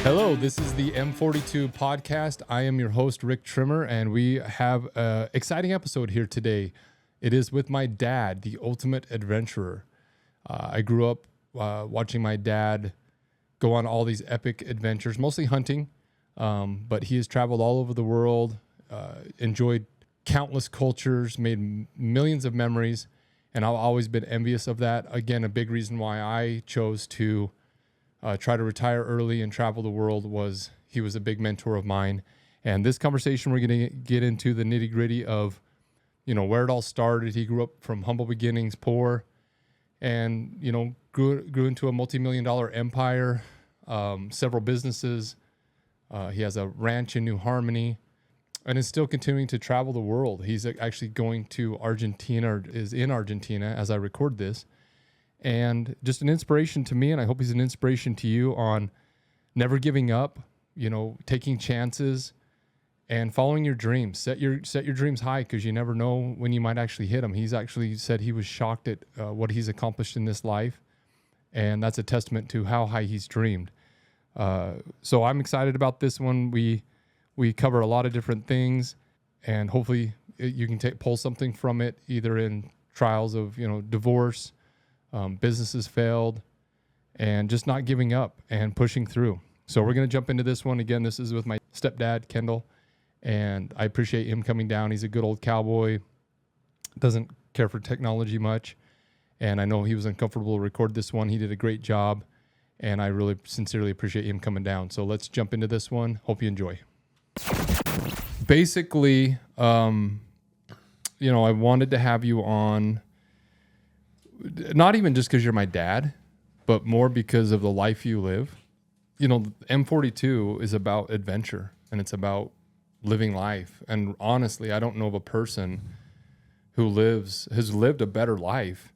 Hello, this is the M42 podcast. I am your host, Rick Trimmer, and we have an exciting episode here today. It is with my dad, the ultimate adventurer. I grew up watching my dad go on all these epic adventures, mostly hunting, but he has traveled all over the world, enjoyed countless cultures, made millions of memories, and I've always been envious of that. Again, a big reason why I chose to try to retire early and travel the world was he was a big mentor of mine. And this conversation, we're going to get into the nitty gritty of, where it all started. He grew up from humble beginnings, poor, and, grew into a multi-million-dollar empire, several businesses. He has a ranch in New Harmony and is still continuing to travel the world. He's actually going to Argentina, or is in Argentina as I record this. And just an inspiration to me, and I hope he's an inspiration to you on never giving up, taking chances and following your dreams. Set your dreams high, because you never know when you might actually hit them. He's actually said he was shocked at what he's accomplished in this life, and that's a testament to how high he's dreamed. So I'm excited about this one. We cover a lot of different things, and hopefully you can pull something from it, either in trials of divorce, businesses failed, and just not giving up and pushing through. So we're going to jump into this one. Again, this is with my stepdad, Kendall, and I appreciate him coming down. He's a good old cowboy, doesn't care for technology much, and I know he was uncomfortable to record this one. He did a great job, and I really sincerely appreciate him coming down. So let's jump into this one. Hope you enjoy. Basically, I wanted to have you on, not even just because you're my dad, but more because of the life you live. M42 is about adventure, and it's about living life. And honestly, I don't know of a person who has lived a better life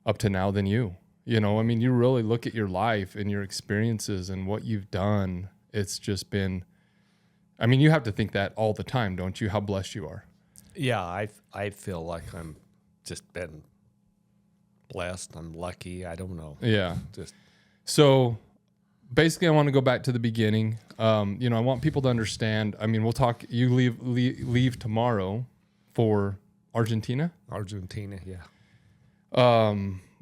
up to now than you. You really look at your life and your experiences and what you've done. It's just been, you have to think that all the time, don't you? How blessed you are. Yeah, I feel like I'm just been blessed. I'm lucky. I don't know. Yeah. So basically, I want to go back to the beginning. I want people to understand. We'll talk. You leave tomorrow for Argentina. Argentina, yeah.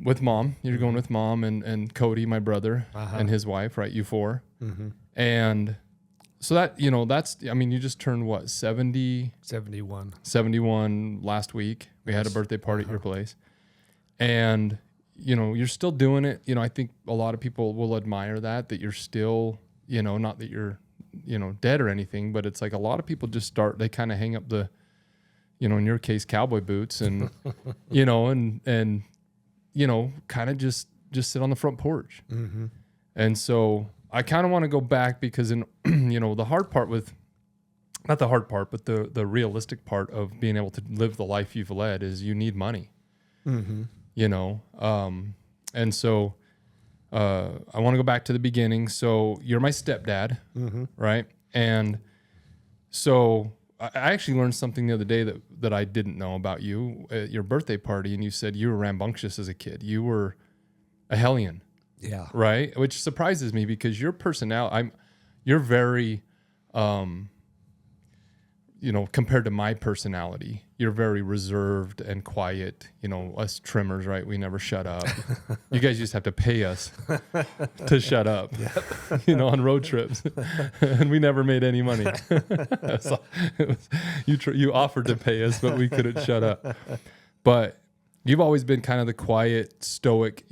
With mom. You're going with mom and Cody, my brother, and his wife, right? You four. Mm-hmm. And so that, you just turned what, 70? 71. 71 last week. We had a birthday party at your place. And, you're still doing it. I think a lot of people will admire that you're still, not that you're, dead or anything, but it's like a lot of people just they kind of hang up the, in your case, cowboy boots and, and kind of just sit on the front porch. Mm-hmm. And so I kind of want to go back because the hard part not the hard part, but the realistic part of being able to live the life you've led is you need money. Mm-hmm. And so I want to go back to the beginning. So you're my stepdad, mm-hmm. right? And so I actually learned something the other day that I didn't know about you at your birthday party, and you said you were rambunctious as a kid. You were a hellion. Yeah. Right? Which surprises me because your personality, you're very, compared to my personality, you're very reserved and quiet. Us trimmers, right? We never shut up. You guys just have to pay us to shut up, on road trips. And we never made any money. So you offered to pay us, but we couldn't shut up. But you've always been kind of the quiet, stoic,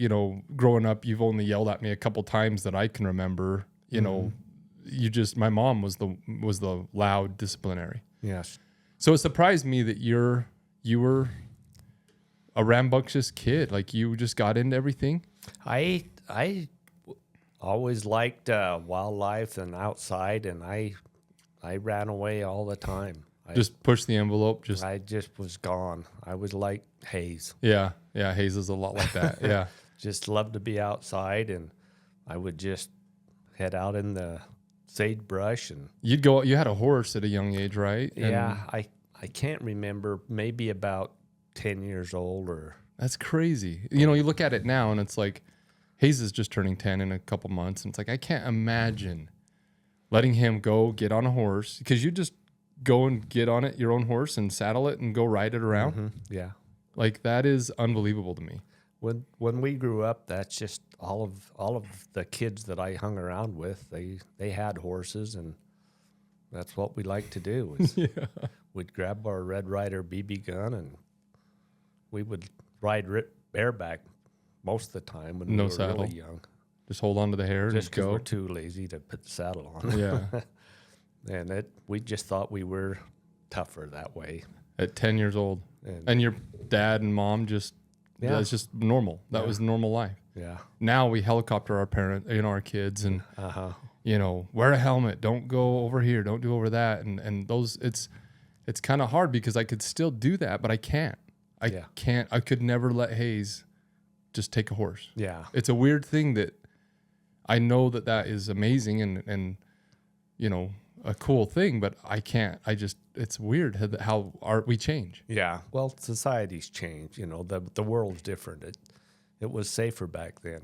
growing up. You've only yelled at me a couple times that I can remember. My mom was the loud disciplinary. Yes. So it surprised me that you were a rambunctious kid. Like you just got into everything. I always liked wildlife and outside, and I ran away all the time. Just push the envelope. I just was gone. I was like Hayes. Yeah. Hayes is a lot like that. Yeah. Just loved to be outside, and I would just head out in the sagebrush. And you had a horse at a young age, right? Yeah. I can't remember, maybe about 10 years old or. That's crazy. You look at it now and it's like, Hayes is just turning 10 in a couple months. And it's like, I can't imagine letting him go get on a horse, because you just go and get on it, your own horse, and saddle it and go ride it around. Mm-hmm. Yeah. Like, that is unbelievable to me. When we grew up, that's just all of the kids that I hung around with. They had horses, and that's what we liked to do. Was we'd grab our Red Ryder BB gun, and we would ride bareback most of the time when we were saddle. really young. Just hold on to the hair Just and because go. we're too lazy to put the saddle on. Yeah. And we just thought we were tougher that way. At 10 years old. And your dad and mom just, that's just normal. That was normal life. Yeah. Now we helicopter our kids, and, wear a helmet. Don't go over here. Don't do over that. And those, it's kind of hard because I could still do that, but I can't. I could never let Hayes just take a horse. Yeah. It's a weird thing that I know that is amazing and a cool thing, but I can't. It's weird how we change. Yeah. Well, society's changed. The world's different. It was safer back then.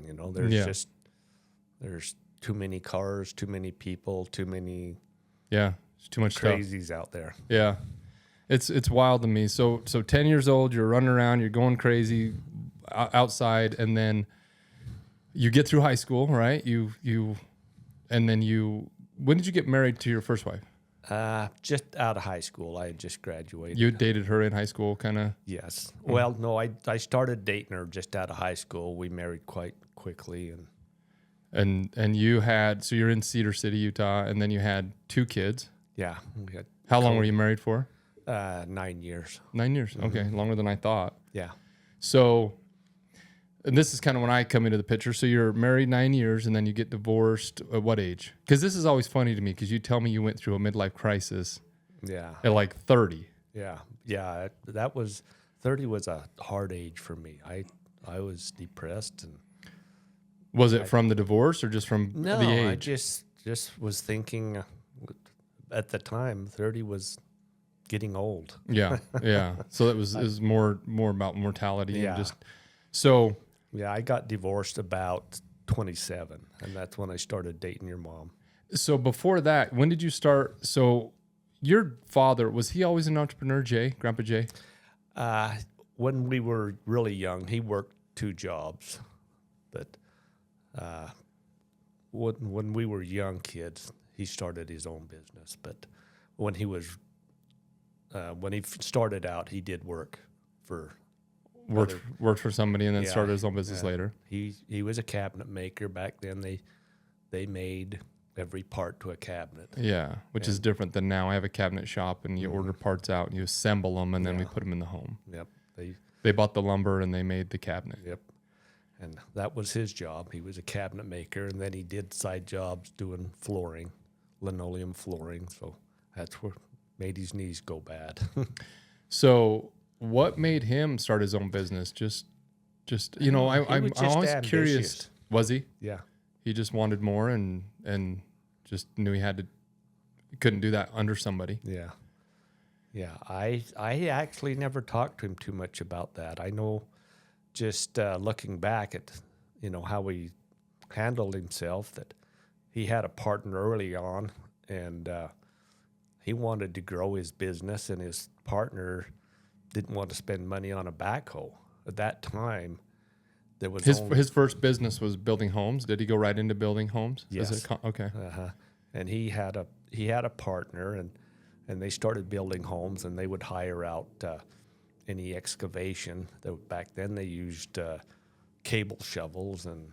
There's too many cars, too many people, too many. Yeah. It's too much crazies out there. Yeah. It's wild to me. So 10 years old, you're running around, you're going crazy outside, and then you get through high school, right? When did you get married to your first wife? Just out of high school. I had just graduated. You dated her in high school, kind of? Yes. Well, no, I started dating her just out of high school. We married quite quickly, and you had, so you're in Cedar City, Utah, and then you had 2 kids. Yeah. We had How long were you married for? 9 years. 9 years. Mm-hmm. Okay, longer than I thought. Yeah. So, and this is kind of when I come into the picture. So you're married 9 years, and then you get divorced at what age? Because this is always funny to me, because you tell me you went through a midlife crisis. Yeah. At like 30. Yeah. Yeah. 30 was a hard age for me. I was depressed. And was it from the divorce or just from the age? I just was thinking at the time 30 was getting old. Yeah. So it was more about mortality. Yeah. And just so. Yeah, I got divorced about 27, and that's when I started dating your mom. So before that, when did you start? So your father, was he always an entrepreneur, Grandpa Jay? When we were really young, he worked 2 jobs. But when we were young kids, he started his own business. But when he started out, he did work for worked for somebody and then started his own business later. He was a cabinet maker back then. They made every part to a cabinet. Yeah, which is different than now. I have a cabinet shop, and you order parts out and you assemble them, and then we put them in the home. Yep. They bought the lumber and they made the cabinet. Yep. And that was his job. He was a cabinet maker, and then he did side jobs doing flooring, linoleum flooring. So that's what made his knees go bad. So what made him start his own business? Just I'm always curious. Was he? Yeah. He just wanted more and just knew he couldn't do that under somebody. Yeah. Yeah. I actually never talked to him too much about that. I know just looking back at, how he handled himself, that he had a partner early on, and he wanted to grow his business, and his partner didn't want to spend money on a backhoe. At that time, there was his first business was building homes. Did he go right into building homes? Yes. Okay. And he had a partner, and they started building homes, and they would hire out any excavation. Back then they used cable shovels and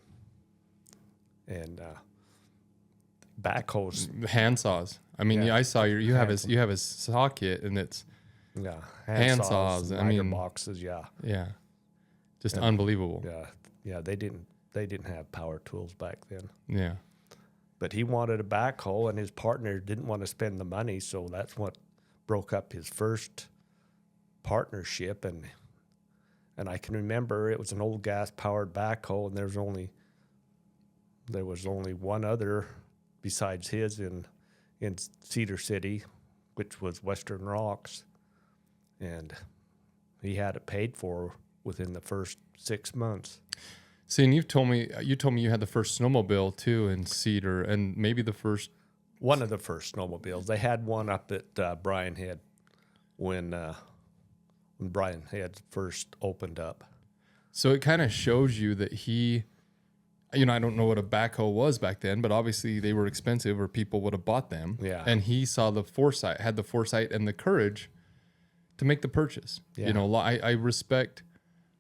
backhoes, hand saws. I mean, I saw you have a saw kit, and it's hand saws. I mean, boxes. Yeah. Just unbelievable. Yeah. They didn't have power tools back then. Yeah. But he wanted a backhoe, and his partner didn't want to spend the money, so that's what broke up his first partnership. And I can remember it was an old gas-powered backhoe, and there was only one other besides his in Cedar City, which was Western Rocks, and he had it paid for within the first 6 months. See, and you told me you had the first snowmobile too in Cedar, and maybe the first. One of the first snowmobiles. They had one up at Bryan Head when Bryan Head first opened up. So it kind of shows you that he, I don't know what a backhoe was back then, but obviously they were expensive or people would have bought them. Yeah. And he saw the foresight, had the foresight and the courage to make the purchase. Yeah. I respect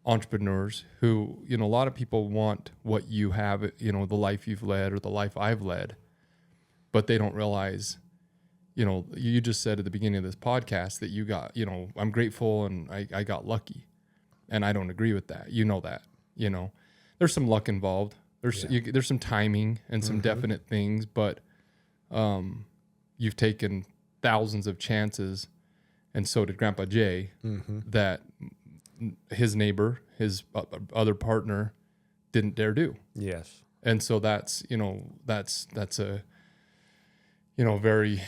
entrepreneurs who, a lot of people want what you have, the life you've led or the life I've led, but they don't realize, you just said at the beginning of this podcast that you got, I'm grateful and I got lucky. And I don't agree with that. That, there's some luck involved. There's some timing and some definite things, but you've taken thousands of chances, and so did Grandpa Jay, that his neighbor, his other partner, didn't dare do. Yes. And so that's a, very,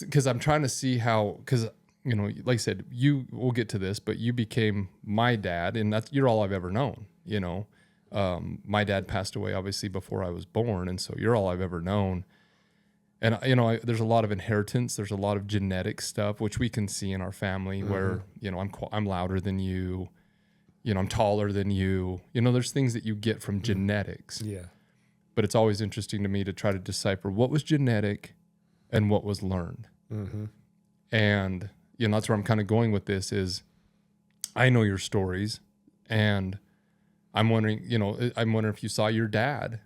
because I'm trying to see how, because, like I said, we'll get to this, but you became my dad, and you're all I've ever known, my dad passed away obviously before I was born. And so you're all I've ever known. And, there's a lot of inheritance. There's a lot of genetic stuff, which we can see in our family where, I'm louder than you, I'm taller than you, there's things that you get from genetics. Yeah. But it's always interesting to me to try to decipher what was genetic and what was learned. And, that's where I'm kind of going with this is I know your stories, and I'm wondering if you saw your dad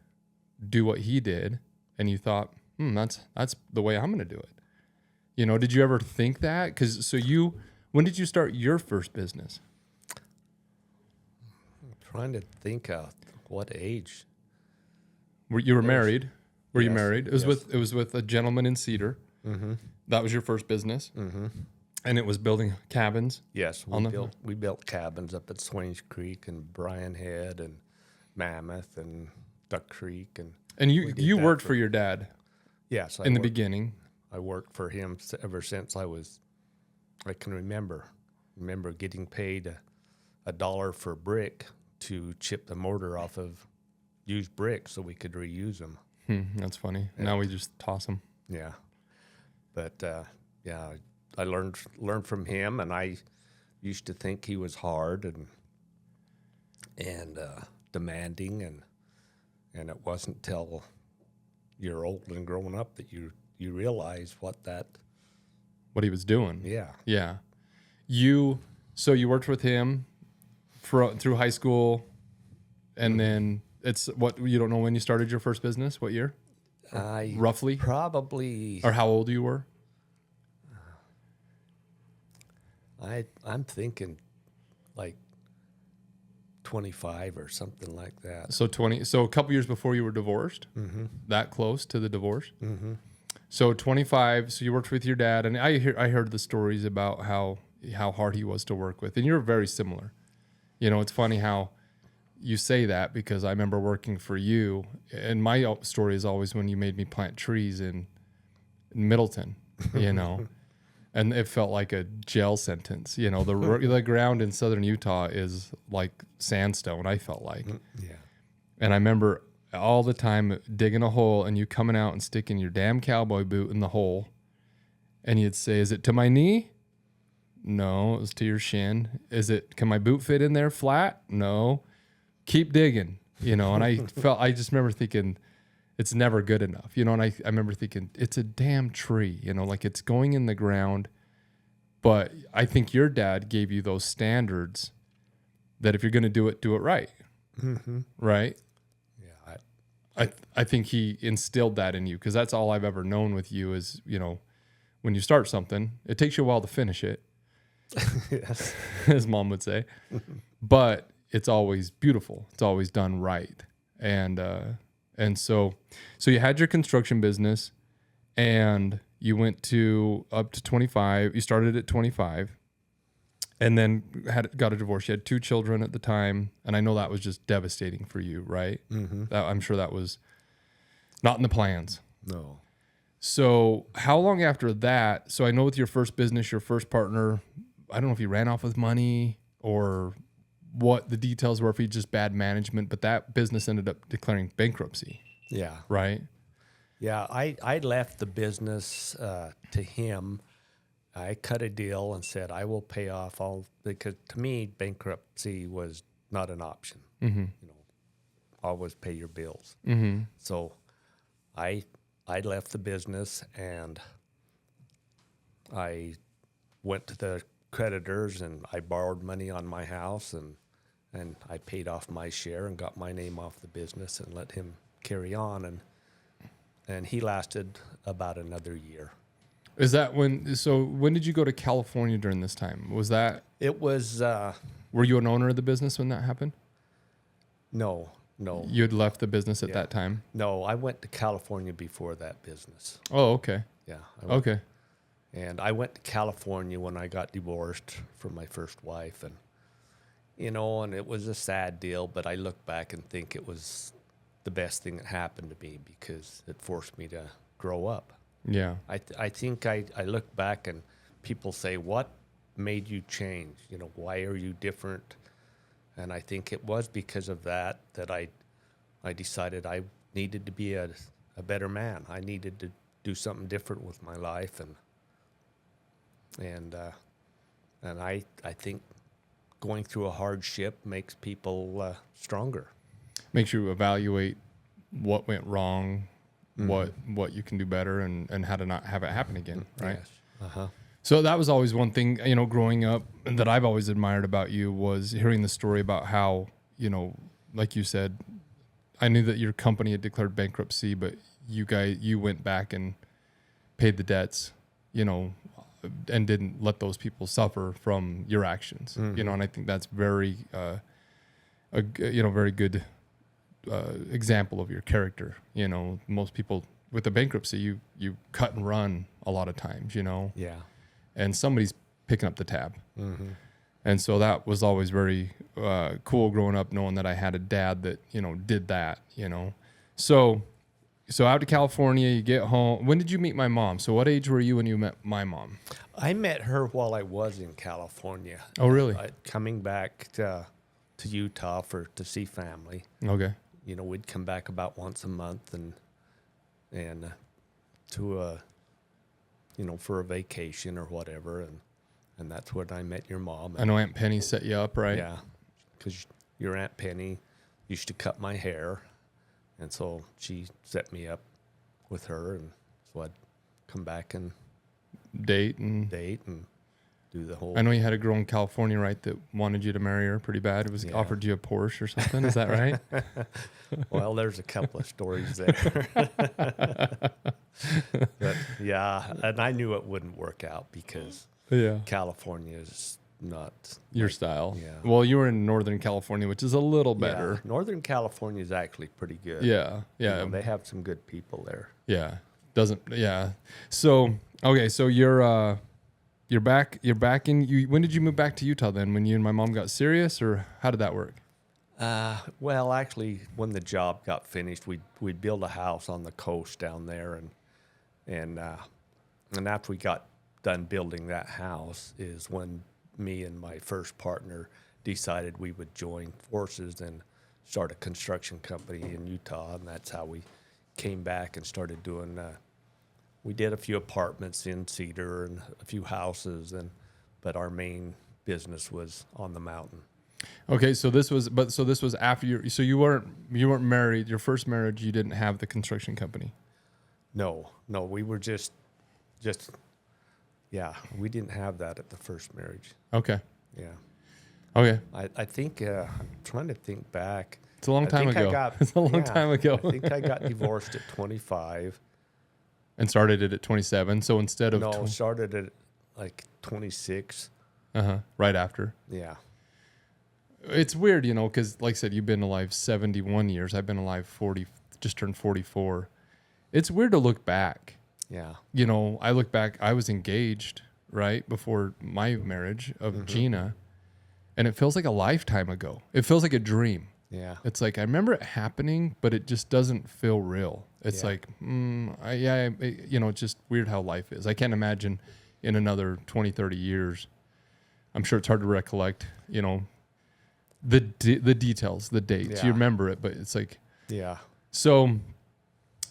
do what he did and you thought, that's the way I'm going to do it. Did you ever think that? When did you start your first business? I'm trying to think of what age. You were married? Were you Yes, married? It was with a gentleman in Cedar. That was your first business? And it was building cabins? Yes, we built cabins up at Swains Creek and Bryan Head and Mammoth and Duck Creek. And you worked for your dad? Yes. In the beginning? I worked for him ever since I can remember getting paid $1 for a brick to chip the mortar off of used bricks so we could reuse them. That's funny. Now we just toss them. Yeah. But, I learned from him, and I used to think he was hard and demanding, and it wasn't till you're old and grown up that you realize what he was doing. Yeah. So you worked with him through high school, and then you don't know when you started your first business? What year? Roughly? Probably. Or how old you were? I'm thinking like 25 or something like that. So a couple years before you were divorced? That close to the divorce? So 25, so you worked with your dad, and I heard the stories about how hard he was to work with, and you're very similar. It's funny how you say that, because I remember working for you, and my story is always when you made me plant trees in Middleton, and it felt like a jail sentence. The ground in southern Utah is like sandstone, I felt like. Yeah. And I remember all the time digging a hole and you coming out and sticking your damn cowboy boot in the hole, and you'd say, "Is it to my knee?" No, it was to your shin. Can my boot fit in there flat? No. Keep digging, and I just remember thinking it's never good enough, and I remember thinking it's a damn tree, like it's going in the ground. But I think your dad gave you those standards that if you're going to do it right. Right? Yeah. I think he instilled that in you, because that's all I've ever known with you is, when you start something, it takes you a while to finish it. Yes. As Mom would say. But it's always beautiful. It's always done right. And so you had your construction business, and you went up to 25. You started at 25, and then got a divorce. You had 2 children at the time, and I know that was just devastating for you, right? I'm sure that was not in the plans. No. So how long after that? So I know with your first business, your first partner, I don't know if he ran off with money or what the details were, if he just bad management, but that business ended up declaring bankruptcy, Yeah. right? Yeah. I left the business to him. I cut a deal and said, I will pay off all, because to me, bankruptcy was not an option. Mm-hmm. You know, always pay your bills. Mm-hmm. So I left the business and I went to the creditors and I borrowed money on my house and I paid off my share and got my name off the business and let him carry on. And he lasted about another year. Is that when did you go to California during this time? Was that, It was, were you an owner of the business when that happened? no. You had left the business at that time? No, I went to California before that business. Oh, okay. Yeah. Okay. And I went to California when I got divorced from my first wife. And, and it was a sad deal, but I look back and think it was the best thing that happened to me because it forced me to grow up. Yeah. I think I look back and people say, what made you change? Why are you different? And I think it was because of that I decided I needed to be a better man. I needed to do something different with my life. And I think going through a hardship makes people stronger. Makes you evaluate what went wrong, what you can do better, and how to not have it happen again, right? Yes. Uh-huh. So that was always one thing, growing up that I've always admired about you was hearing the story about how, like you said, I knew that your company had declared bankruptcy, but you went back and paid the debts, and didn't let those people suffer from your actions, and I think that's very, very good example of your character. Most people with the bankruptcy, you cut and run a lot of times, Yeah. and somebody's picking up the tab. Mm-hmm. And so that was always very cool growing up, knowing that I had a dad that, did that, So out to California, you get home. When did you meet my mom? So what age were you when you met my mom? I met her while I was in California. Oh, really? Coming back to Utah to see family. Okay. We'd come back about once a month and to for a vacation or whatever, and that's when I met your mom. I know Aunt Penny set you up, right? Yeah, because your Aunt Penny used to cut my hair, and so she set me up with her, and so I'd come back and date and do the whole. I know you had a girl in California, right, that wanted you to marry her pretty bad. It was offered you a Porsche or something. Is that right? Well, there's a couple of stories there. But yeah, and I knew it wouldn't work out because California is not your style. Yeah. Well, you were in Northern California, which is a little better. Yeah. Northern California is actually pretty good. Yeah. Yeah. They have some good people there. Yeah. So, okay. So you're back in, when did you move back to Utah then? When you and my mom got serious, or how did that work? Well, actually, when the job got finished, we'd build a house on the coast down there, and after we got done building that house is when me and my first partner decided we would join forces and start a construction company in Utah, and that's how we came back and started doing. We did a few apartments in Cedar and a few houses, but our main business was on the mountain. Okay, so this was after you weren't married. Your first marriage, you didn't have the construction company. No, we were just we didn't have that at the first marriage. Okay. Yeah. Okay. I think I'm trying to think back. It's a long time ago. It's a long time ago. I think I got divorced at 25. And started it at 27. So instead of started at like 26. Right after. Yeah. It's weird, because like I said, you've been alive 71 years. I've been alive 40, just turned 44. It's weird to look back. Yeah. I look back, I was engaged right before my marriage of Gina, and it feels like a lifetime ago. It feels like a dream. Yeah. It's like, I remember it happening, but it just doesn't feel real. It's like, it's just weird how life is. I can't imagine in another 20, 30 years. I'm sure it's hard to recollect, the details, the dates. Yeah. You remember it, but it's like, Yeah. so,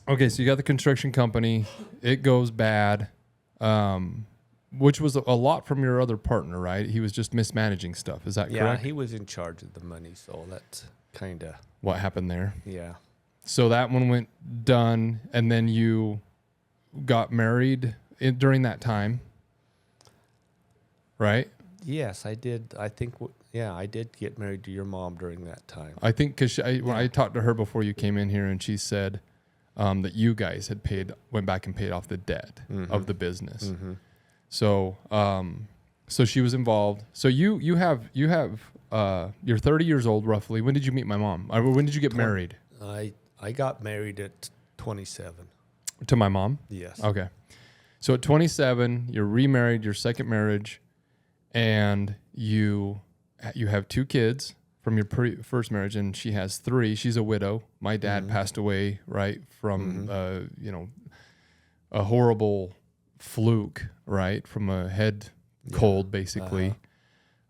okay, so you got the construction company. It goes bad, which was a lot from your other partner, right? He was just mismanaging stuff. Is that Yeah, correct? he was in charge of the money, so that's kind of, What happened there? yeah. So that one went done, and then you got married during that time, right? Yes, I did. I think, I did get married to your mom during that time. I think because when I talked to her before you came in here, and she said that you guys had went back and paid off the debt of the business. Mm-hmm. So, so she was involved. So you're 30 years old roughly. When did you meet my mom? When did you get married? I got married at 27. To my mom? Yes. Okay. So at 27, you're remarried, your second marriage, and you have 2 kids from your first marriage, and she has 3. She's a widow. My dad passed away, right, from, a horrible fluke, right, from a head cold, basically.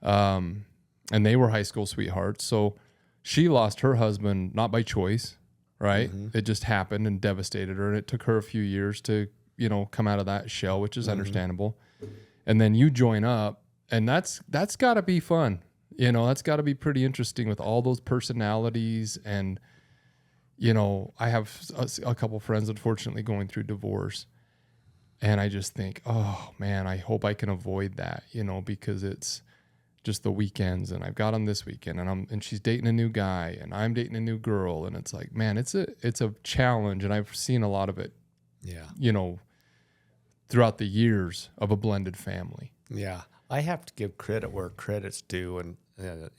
And they were high school sweethearts. So she lost her husband, not by choice, right? It just happened and devastated her. And it took her a few years to, come out of that shell, which is understandable. And then you join up, and that's got to be fun. That's got to be pretty interesting with all those personalities. And, I have a couple friends, unfortunately, going through divorce. And I just think, oh, man, I hope I can avoid that, because it's just the weekends, and I've got them this weekend, and she's dating a new guy, and I'm dating a new girl. And it's like, man, it's a challenge. And I've seen a lot of it, throughout the years of a blended family. Yeah. I have to give credit where credit's due. And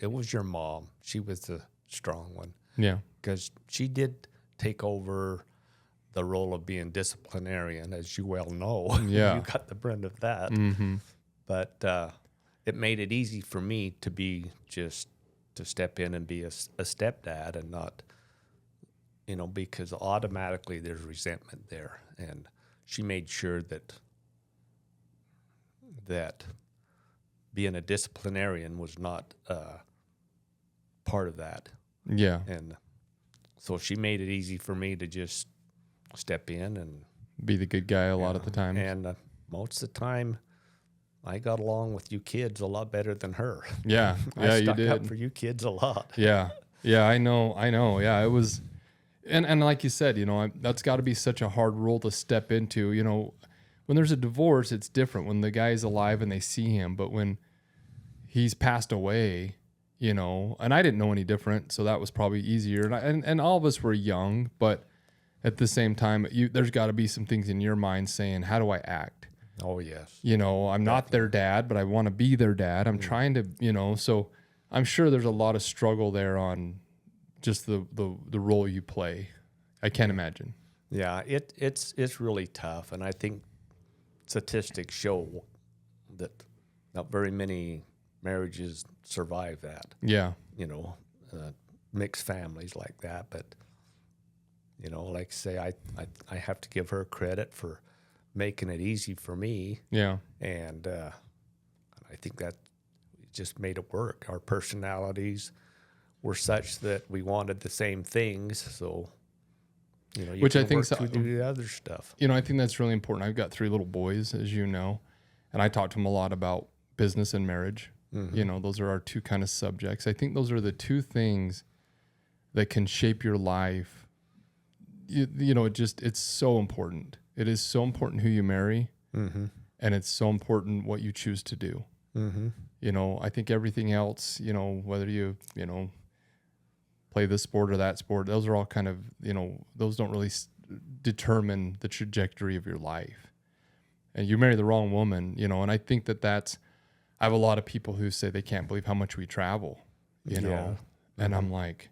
it was your mom. She was the strong one. Yeah. Because she did take over the role of being disciplinarian, as you well know. Yeah. You got the brunt of that. Mm-hmm. But it made it easy for me to step in and be a stepdad, and not, because automatically there's resentment there. And she made sure that being a disciplinarian was not part of that. Yeah. And so she made it easy for me to just step in and be the good guy a lot of the time. And most of the time, I got along with you kids a lot better than her. Yeah. Yeah, I stuck you did. up for you kids a lot. Yeah. Yeah, I know. Yeah, it was, and like you said, that's got to be such a hard role to step into. When there's a divorce, it's different. When the guy's alive and they see him, but when he's passed away, and I didn't know any different, so that was probably easier. And all of us were young, but at the same time, there's got to be some things in your mind saying, how do I act? Oh, yes. I'm not their dad, but I want to be their dad. I'm trying to, so I'm sure there's a lot of struggle there on just the role you play. I can't imagine. Yeah, it's really tough. And I think statistics show that not very many marriages survive that. Yeah. Mixed families like that. But, like I say, I have to give her credit for making it easy for me. Yeah. And I think that just made it work. Our personalities were such that we wanted the same things. So, which I think to do the other stuff. I think that's really important. I've got 3 little boys, as you know, and I talk to them a lot about business and marriage. Mm-hmm. Those are our 2 kind of subjects. I think those are the 2 things that can shape your life. It's so important. It is so important who you marry, and it's so important what you choose to do. I think everything else, whether you play this sport or that sport, those are all kind of, those don't really determine the trajectory of your life. And you marry the wrong woman, and I think I have a lot of people who say they can't believe how much we travel, know, and I'm like,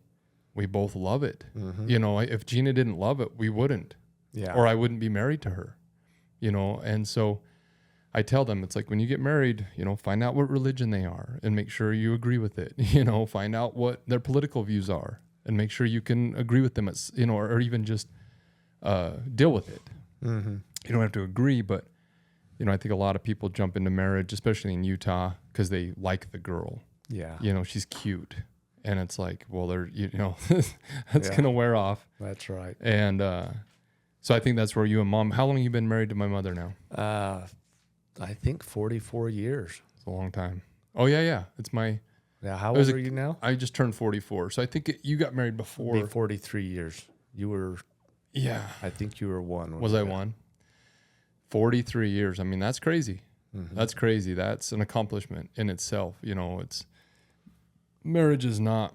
we both love it. If Gina didn't love it, we wouldn't. Yeah. Or I wouldn't be married to her, and so I tell them, it's like when you get married, find out what religion they are and make sure you agree with it, find out what their political views are and make sure you can agree with them, or even just deal with it. You don't have to agree, but, I think a lot of people jump into marriage, especially in Utah, because they like the girl. Yeah. She's cute. And it's like, well, that's going to wear off. That's right. And so I think that's where you and mom, how long have you been married to my mother now? I think 44 years. It's a long time. Oh, yeah. It's my... Yeah, how old are you now? I just turned 44. So I think you got married before. Be 43 years. You were... Yeah. I think you were one. Was I one? 43 years. I mean, that's crazy. Mm-hmm. That's crazy. That's an accomplishment in itself. Marriage is not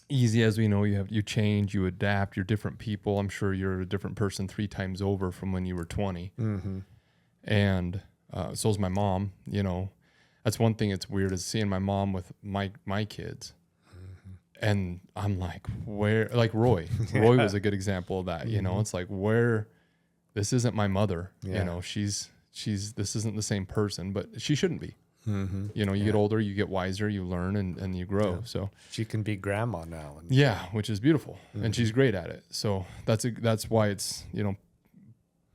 easy, as we know. You change, you adapt, you're different people. I'm sure you're a different person 3 times over from when you were 20. Mm-hmm. And so is my mom. That's one thing that's weird, is seeing my mom with my kids. Mm-hmm. And I'm like, where, like Roy. Roy was a good example of that. Mm-hmm. It's like, where, this isn't my mother. Yeah. This isn't the same person, but she shouldn't be. Mm-hmm. You get older, you get wiser, you learn, and you grow. Yeah. So she can be grandma now. Which is beautiful. Mm-hmm. And she's great at it. So that's why it's,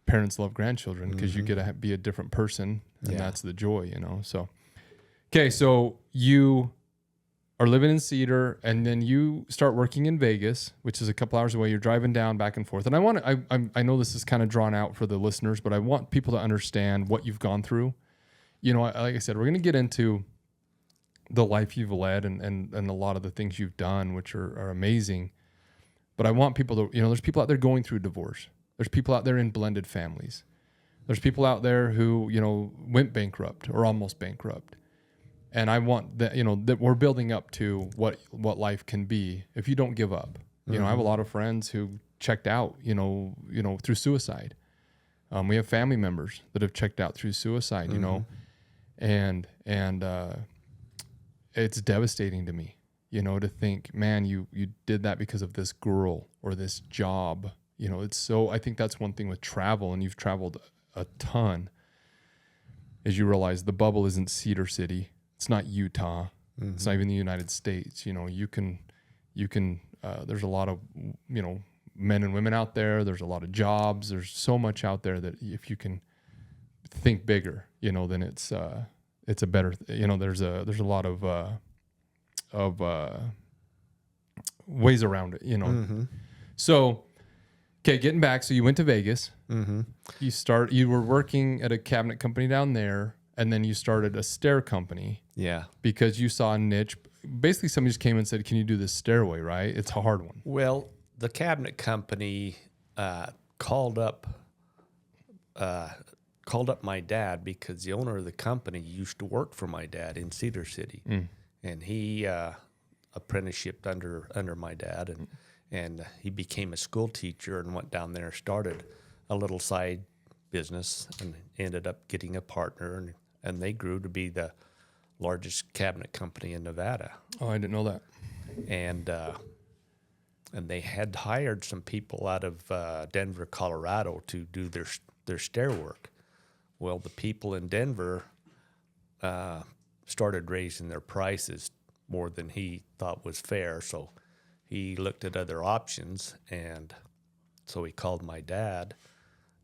parents love grandchildren, because you get to be a different person, and that's the joy, So, okay. So you are living in Cedar, and then you start working in Vegas, which is a couple hours away. You're driving down back and forth. And I know this is kind of drawn out for the listeners, but I want people to understand what you've gone through. Like I said, we're going to get into the life you've led and a lot of the things you've done, which are amazing. But I want people to, there's people out there going through divorce. There's people out there in blended families. There's people out there who, went bankrupt or almost bankrupt. And I want that, that we're building up to what life can be if you don't give up. Mm-hmm. I have a lot of friends who checked out, through suicide. We have family members that have checked out through suicide, and it's devastating to me, to think, man, you did that because of this girl or this job. I think that's one thing with travel, and you've traveled a ton, is you realize the bubble isn't Cedar City. It's not Utah. Mm-hmm. It's not even the United States. You can, there's a lot of, men and women out there. There's a lot of jobs. There's so much out there that if you can think bigger, then it's a better, there's a lot of ways around it, Mm-hmm. So, okay, getting back. So you went to Vegas. Mm-hmm. You were working at a cabinet company down there, and then you started a stair company. Yeah. Because you saw a niche. Basically, somebody just came and said, can you do this stairway, right? It's a hard one. Well, the cabinet company called up my dad, because the owner of the company used to work for my dad in Cedar City, and he apprenticeshiped under my dad, and he became a school teacher and went down there, started a little side business, and ended up getting a partner, and they grew to be the largest cabinet company in Nevada. Oh, I didn't know that. And they had hired some people out of Denver, Colorado, to do their stair work. Well, the people in Denver started raising their prices more than he thought was fair, so he looked at other options, and so he called my dad.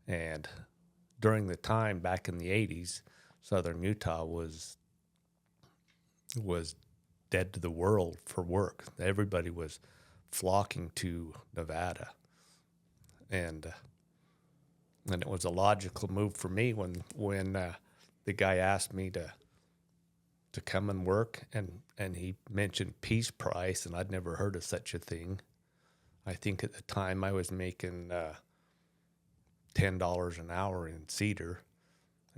And during the time back in the 80s, Southern Utah was dead to the world for work. Everybody was flocking to Nevada, and it was a logical move for me when the guy asked me to come and work, and he mentioned piece price, and I'd never heard of such a thing. I think at the time I was making $10 an hour in Cedar,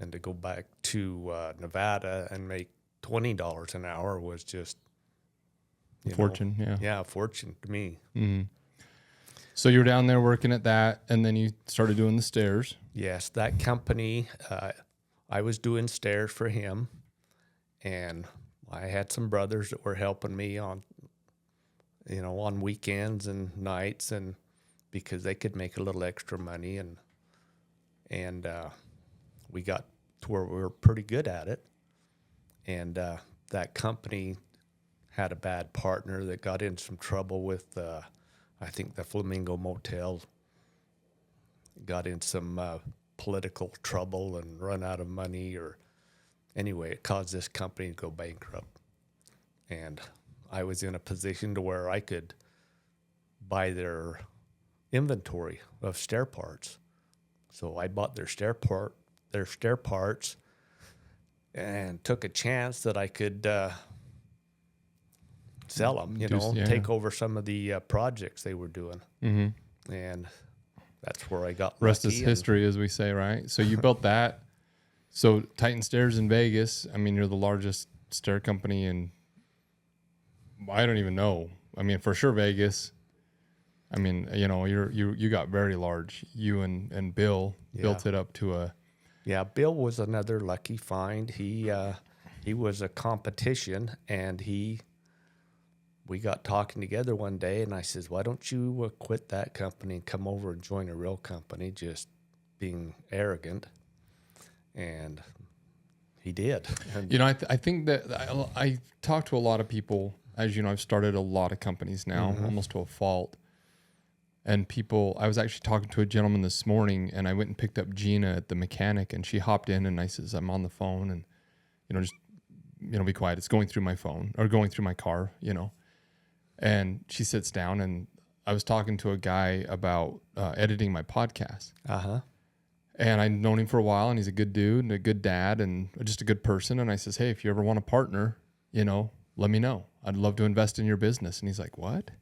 and to go back to Nevada and make $20 an hour was just fortune. Yeah, fortune to me. Mm-hmm. So you were down there working at that, and then you started doing the stairs. Yes, that company, I was doing stairs for him, and I had some brothers that were helping me on weekends and nights, and because they could make a little extra money, and we got to where we were pretty good at it. And that company had a bad partner that got in some trouble with, I think, the Flamingo Motel. Got in some political trouble and run out of money, or anyway, it caused this company to go bankrupt. And I was in a position to where I could buy their inventory of stair parts. So I bought their stair parts and took a chance that I could sell them, take over some of the projects they were doing. Mm-hmm. And that's where I got Rest lucky is history, as we say, right? So you built that. So Titan Stairs in Vegas, I mean, you're the largest stair company in, I don't even know. I mean, for sure Vegas. I mean, you got very large. You and Bill built it up to a. Yeah, Bill was another lucky find. He was a competition, and we got talking together one day, and I says, "Why don't you quit that company and come over and join a real company?" Just being arrogant, and he did. And I think that I talk to a lot of people. As you know, I've started a lot of companies now, almost to a fault. And I was actually talking to a gentleman this morning, and I went and picked up Gina at the mechanic, and she hopped in, and I says, "I'm on the phone, and just be quiet. It's going through my phone or going through my car, And she sits down, and I was talking to a guy about editing my podcast. And I've known him for a while, and he's a good dude and a good dad and just a good person. And I says, "Hey, if you ever want to partner, let me know. I'd love to invest in your business." And he's like, "What?"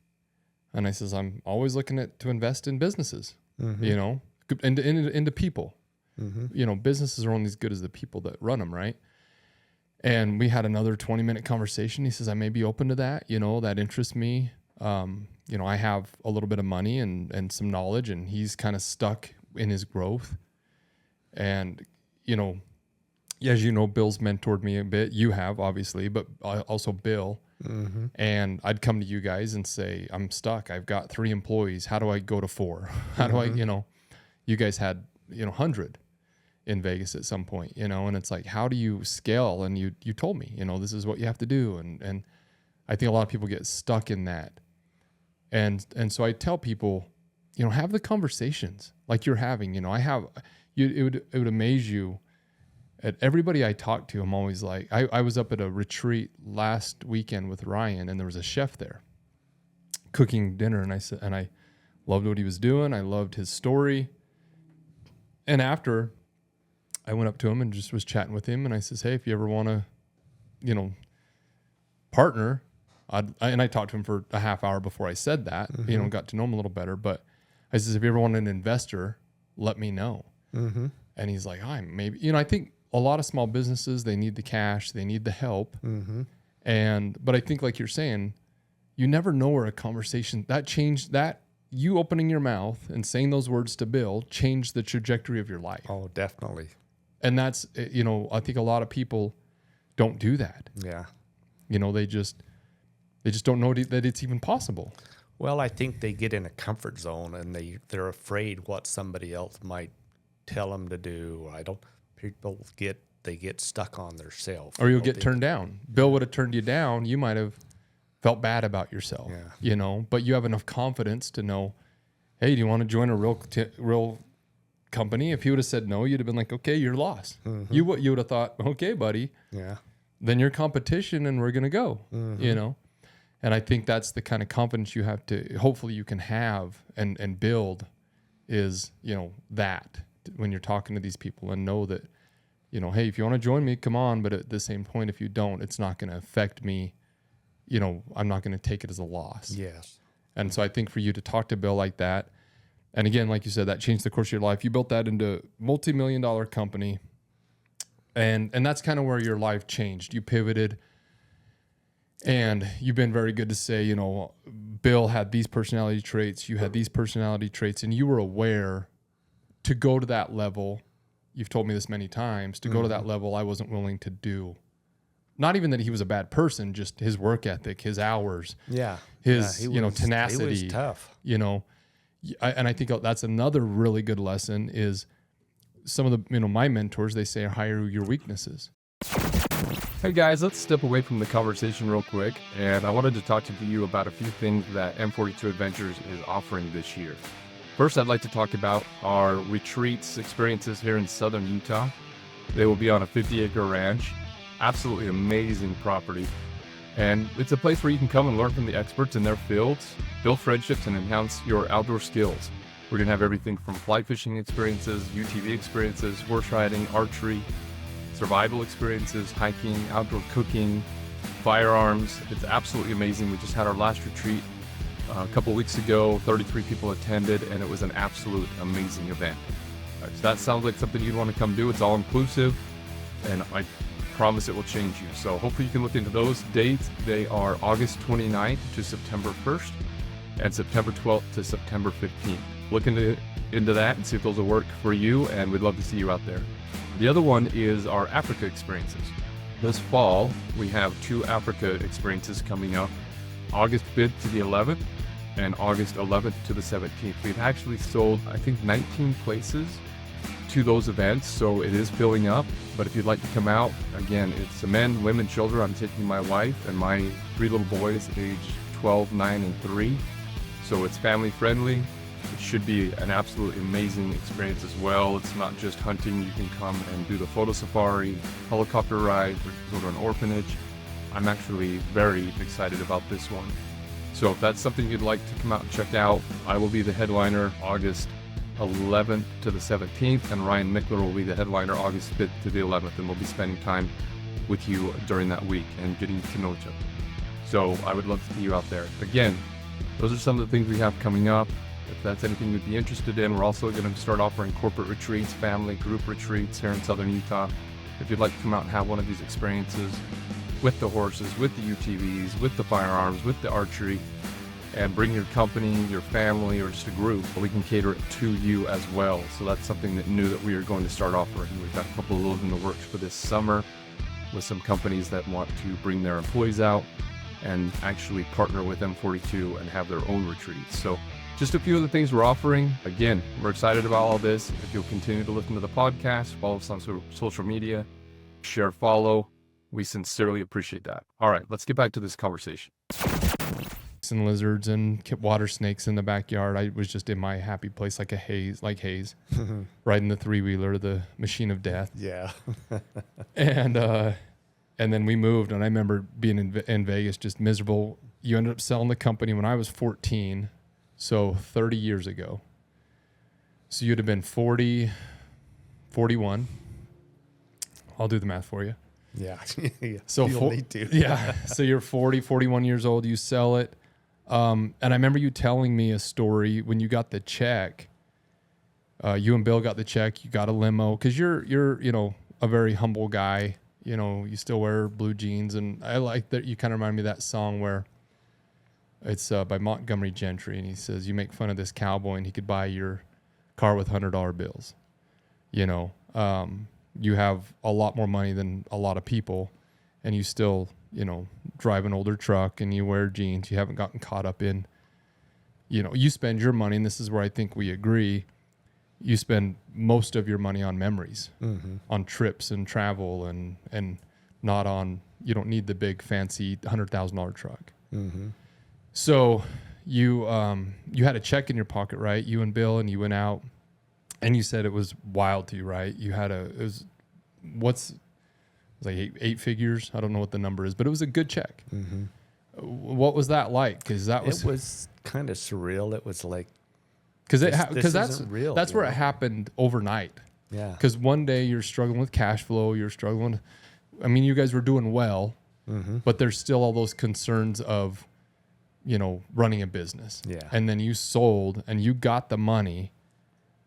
And I says, "I'm always looking to invest in businesses, into people. Businesses are only as good as the people that run them, right?" And we had another 20-minute conversation. He says, "I may be open to that. That interests me. I have a little bit of money and some knowledge, and he's kind of stuck in his growth. And, as you know, Bill's mentored me a bit. You have, obviously, but also Bill. And I'd come to you guys and say, "I'm stuck. I've got 3 employees. How do I go to 4? How do I, you guys had, 100 in Vegas at some point, and it's like, how do you scale? And you told me, this is what you have to do. And I think a lot of people get stuck in that. And so I tell people, have the conversations like you're having, it would amaze you. At everybody I talk to, I'm always like, I was up at a retreat last weekend with Ryan, and there was a chef there cooking dinner. And I loved what he was doing. I loved his story. And after, I went up to him and just was chatting with him. And I says, "Hey, if you ever want to, partner," and I talked to him for a half hour before I said that, got to know him a little better. But I says, "If you ever want an investor, let me know." And he's like, maybe, I think a lot of small businesses, they need the cash, they need the help. But I think, like you're saying, you never know where a conversation that you opening your mouth and saying those words to Bill changed the trajectory of your life. Oh, definitely. And that's, I think a lot of people don't do that. Yeah. They just don't know that it's even possible. Well, I think they get in a comfort zone, and they're afraid what somebody else might tell them to do. People get stuck on their self. Or you'll get turned down. Bill would have turned you down. You might have felt bad about yourself, but you have enough confidence to know, hey, do you want to join a real company? If he would have said no, you'd have been like, okay, you're lost. You would have thought, okay, buddy. Yeah. Then you're competition and we're going to go, And I think that's the kind of confidence you have to, hopefully you can have and build is, that when you're talking to these people and know that, hey, if you want to join me, come on. But at the same point, if you don't, it's not going to affect me. I'm not going to take it as a loss. Yes. And so I think for you to talk to Bill like that, and again, like you said, that changed the course of your life. You built that into multi-million-dollar company. And that's kind of where your life changed. You pivoted. And you've been very good to say, Bill had these personality traits, you had these personality traits, and you were aware to go to that level. You've told me this many times, to go to that level, I wasn't willing to do. Not even that he was a bad person, just his work ethic, his hours, his tenacity. He was tough. And I think that's another really good lesson is some of the, my mentors, they say hire your weaknesses. Hey guys, let's step away from the conversation real quick, and I wanted to talk to you about a few things that M42 Adventures is offering this year. First, I'd like to talk about our retreats experiences here in southern Utah. They will be on a 50-acre ranch, absolutely amazing property. And it's a place where you can come and learn from the experts in their fields, build friendships, and enhance your outdoor skills. We're going to have everything from fly fishing experiences, UTV experiences, horse riding, archery, survival experiences, hiking, outdoor cooking, firearms. It's absolutely amazing. We just had our last retreat a couple weeks ago. 33 people attended, and it was an absolute amazing event. So that sounds like something you'd want to come do. It's all inclusive, and I promise it will change you. So hopefully you can look into those dates. They are August 29th to September 1st and September 12th to September 15th. Look into that and see if those will work for you, and we'd love to see you out there. The other one is our Africa experiences. This fall, we have 2 Africa experiences coming up, August 5th to the 11th and August 11th to the 17th. We've actually sold, I think, 19 places to those events, so it is filling up. But if you'd like to come out, again, it's men, women, children. I'm taking my wife and my 3 little boys, age 12, 9, and 3. So it's family friendly. It should be an absolutely amazing experience as well. It's not just hunting. You can come and do the photo safari, helicopter ride, or go to an orphanage. I'm actually very excited about this one. So if that's something you'd like to come out and check out, I will be the headliner August 11th to the 17th, and Ryan Mickler will be the headliner August 5th to the 11th, and we'll be spending time with you during that week and getting to know each other. So I would love to see you out there. Again, those are some of the things we have coming up. If that's anything you'd be interested in, we're also going to start offering corporate retreats, family group retreats here in Southern Utah. If you'd like to come out and have one of these experiences with the horses, with the UTVs, with the firearms, with the archery, and bring your company, your family, or just a group, we can cater it to you as well. So that's something that new that we are going to start offering. We've got a couple of those in the works for this summer with some companies that want to bring their employees out and actually partner with M42 and have their own retreats. So just a few of the things we're offering. Again, we're excited about all this. If you'll continue to listen to the podcast, follow us on social media, share, follow, we sincerely appreciate that. All right, let's get back to this conversation. And lizards and water snakes in the backyard. I was just in my happy place, like Hayes, riding the 3-wheeler, the machine of death. Yeah. And then we moved, and I remember being in Vegas, just miserable. You ended up selling the company when I was 14, so 30 years ago. So you'd have been 40, 41. I'll do the math for you. Yeah. So you'll need to. Yeah. So you're 40, 41 years old. You sell it. And I remember you telling me a story when you got the check. You and Bill got the check. You got a limo because you're a very humble guy. You still wear blue jeans, and I like that. You kind of remind me of that song where it's by Montgomery Gentry, and he says, "You make fun of this cowboy, and he could buy your car with $100 bills." You have a lot more money than a lot of people, and you still, drive an older truck and you wear jeans. You haven't gotten caught up in, you spend your money, and this is where I think we agree. You spend most of your money on memories, on trips and travel, and not on, you don't need the big fancy $100,000 truck. So you had a check in your pocket, right? You and Bill, and you went out. And you said it was wild to you, right? You had it was like eight figures. I don't know what the number is, but it was a good check. What was that like? Because it was kind of surreal. It was like, because that's real. That's where it happened overnight. Yeah. Because one day you're struggling with cash flow. You're struggling. I mean, you guys were doing well, but there's still all those concerns of, running a business. Yeah. And then you sold and you got the money.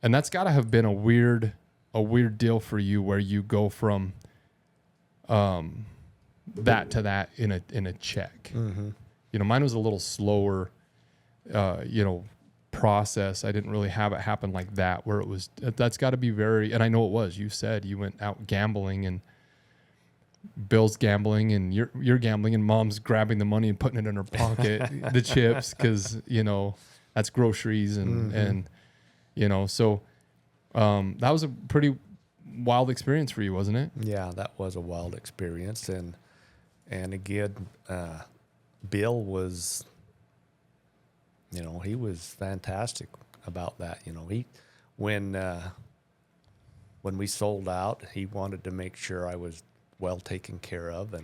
And that's got to have been a weird deal for you, where you go from that to that in a check. Mine was a little slower, process. I didn't really have it happen like that, where it was. That's got to be very. And I know it was. You said you went out gambling, and Bill's gambling, and you're gambling, and Mom's grabbing the money and putting it in her pocket, the chips, because that's groceries and. So that was a pretty wild experience for you, wasn't it? Yeah, that was a wild experience. And again, Bill was, he was fantastic about that. When we sold out, he wanted to make sure I was well taken care of.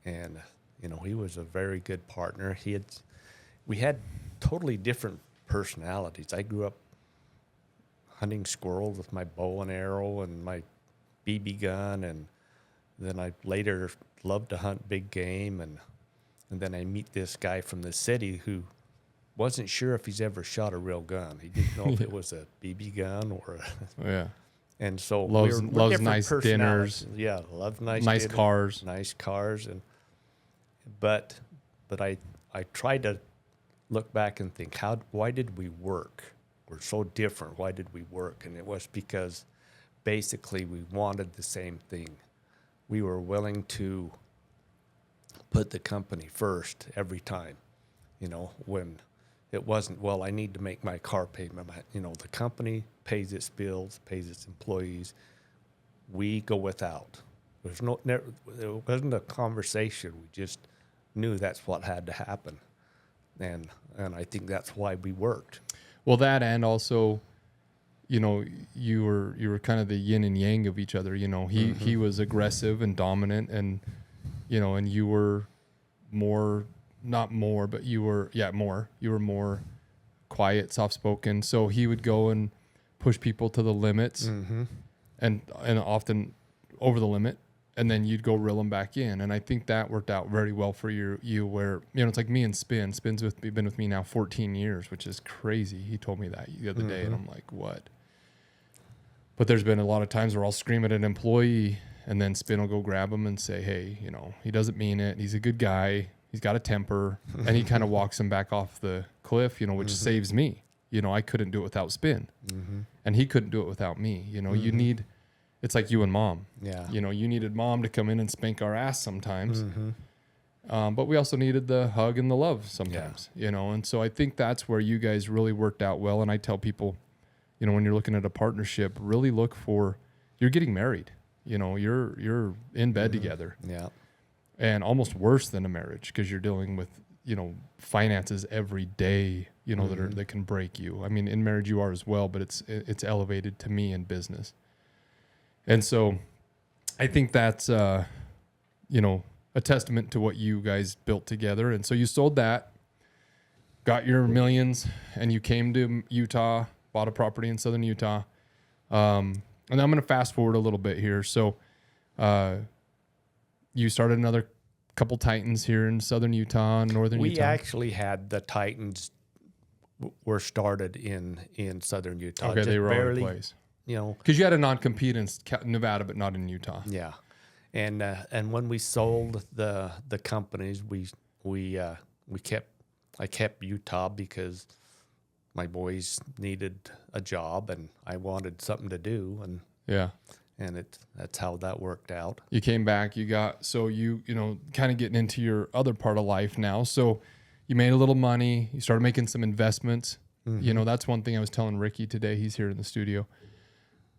And You know, he was a very good partner. We had totally different personalities. I grew up hunting squirrels with my bow and arrow and my BB gun, and then I later loved to hunt big game, and then I meet this guy from the city who wasn't sure if he's ever shot a real gun. He didn't know if it was a BB gun or a Yeah. and so Loves we're nice different dinners. personalities. Yeah, love nice Nice dinners, cars. nice cars, and but I try to look back and think, why did we work? We're so different. Why did we work? And it was because basically we wanted the same thing. We were willing to put the company first every time. You know, when it wasn't, well, I need to make my car payment. You know, the company pays its bills, pays its employees. We go without. There wasn't a conversation. We just knew that's what had to happen. And I think that's why we worked. Well, that, and also, you know, you were kind of the yin and yang of each other. You know, he was aggressive and dominant, and you know, and you were more, not more, but you were more quiet, soft spoken. So he would go and push people to the limits, and often over the limit, and then you'd go reel them back in. And I think that worked out very well for you where, you know, it's like me and Spin's been with me now 14 years, which is crazy. He told me that the other day, and I'm like, what? But there's been a lot of times where I'll scream at an employee, and then Spin will go grab him and say, hey, you know, he doesn't mean it. He's a good guy. He's got a temper. And he kind of walks him back off the cliff, you know, which saves me. You know, I couldn't do it without Spin. And he couldn't do it without me. You know, it's like you and Mom. Yeah. You know, you needed Mom to come in and spank our ass sometimes. But we also needed the hug and the love sometimes, you know. And so I think that's where you guys really worked out well. And I tell people, you know, when you're looking at a partnership, really look for, you're getting married. You know, you're in bed together. Yeah. And almost worse than a marriage, because you're dealing with, you know, finances every day, you know, that can break you. I mean, in marriage you are as well, but it's elevated to me in business. And so I think that's, you know, a testament to what you guys built together. And so you sold that, got your millions, and you came to Utah, bought a property in southern Utah. And I'm going to fast forward a little bit here. So you started another couple Titans here in southern Utah and northern Utah. We actually had the Titans were started in southern Utah. Okay, just they were all barely, in place. You know, because you had a non-compete in Nevada, but not in Utah. yeah. And when we sold the companies, I kept Utah because my boys needed a job and I wanted something to do, and Yeah. and that's how that worked out. You came back, you know, kind of getting into your other part of life now. So you made a little money, you started making some investments. You know, that's one thing I was telling Ricky today. He's here in the studio.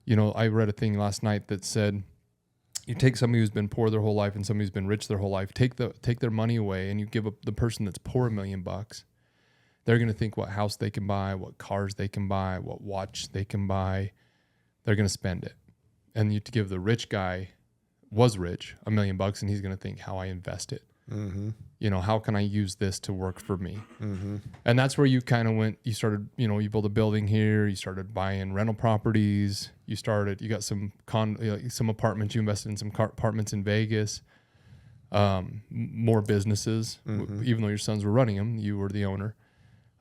You know, I read a thing last night that said, you take somebody who's been poor their whole life and somebody who's been rich their whole life, take their money away, and you give the person that's poor $1 million. They're going to think what house they can buy, what cars they can buy, what watch they can buy. They're going to spend it. And you to give the rich guy, was rich, $1 million, and he's going to think how I invest it. You know, how can I use this to work for me? And that's where you kind of went. You started, you know, you built a building here. You started buying rental properties. You got some apartments. You invested in some apartments in Vegas. More businesses. Even though your sons were running them, you were the owner.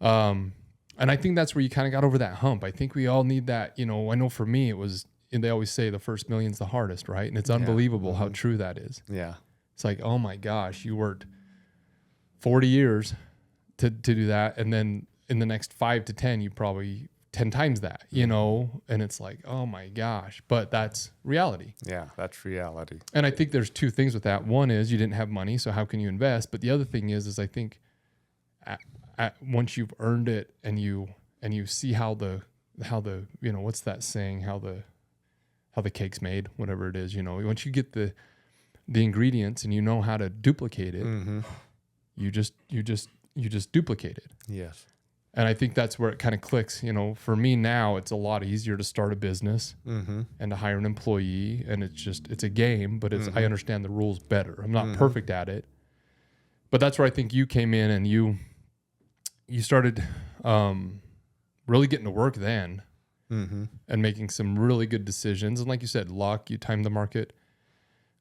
And I think that's where you kind of got over that hump. I think we all need that. You know, I know for me it was. And they always say the first million's the hardest, right? And it's unbelievable how true that is. Yeah. It's like, oh my gosh, you worked 40 years to do that. And then in the next 5 to 10, you probably 10 times that, you know? And it's like, oh my gosh, but that's reality. Yeah, that's reality. And I think there's two things with that. One is you didn't have money, so how can you invest? But the other thing is I think once you've earned it and you see how the, you know, what's that saying? How the cake's made, whatever it is, you know, once you get the ingredients and you know how to duplicate it, you just duplicate it. Yes. And I think that's where it kind of clicks. You know, for me now, it's a lot easier to start a business and to hire an employee. And it's a game, but I understand the rules better. I'm not perfect at it. But that's where I think you came in and you started really getting to work then and making some really good decisions. And like you said, luck, you timed the market.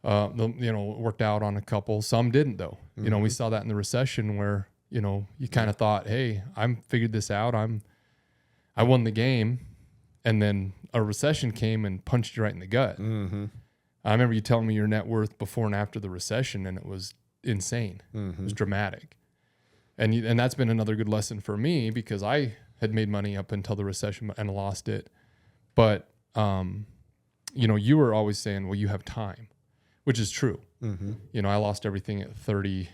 It worked out on a couple. Some didn't though. You know, we saw that in the recession where, you know, you kind of thought, hey, I'm figured this out. I won the game. And then a recession came and punched you right in the gut. I remember you telling me your net worth before and after the recession, and it was insane. It was dramatic. And that's been another good lesson for me because I had made money up until the recession and lost it. But, you know, you were always saying, well, you have time, which is true. You know, I lost everything at 30,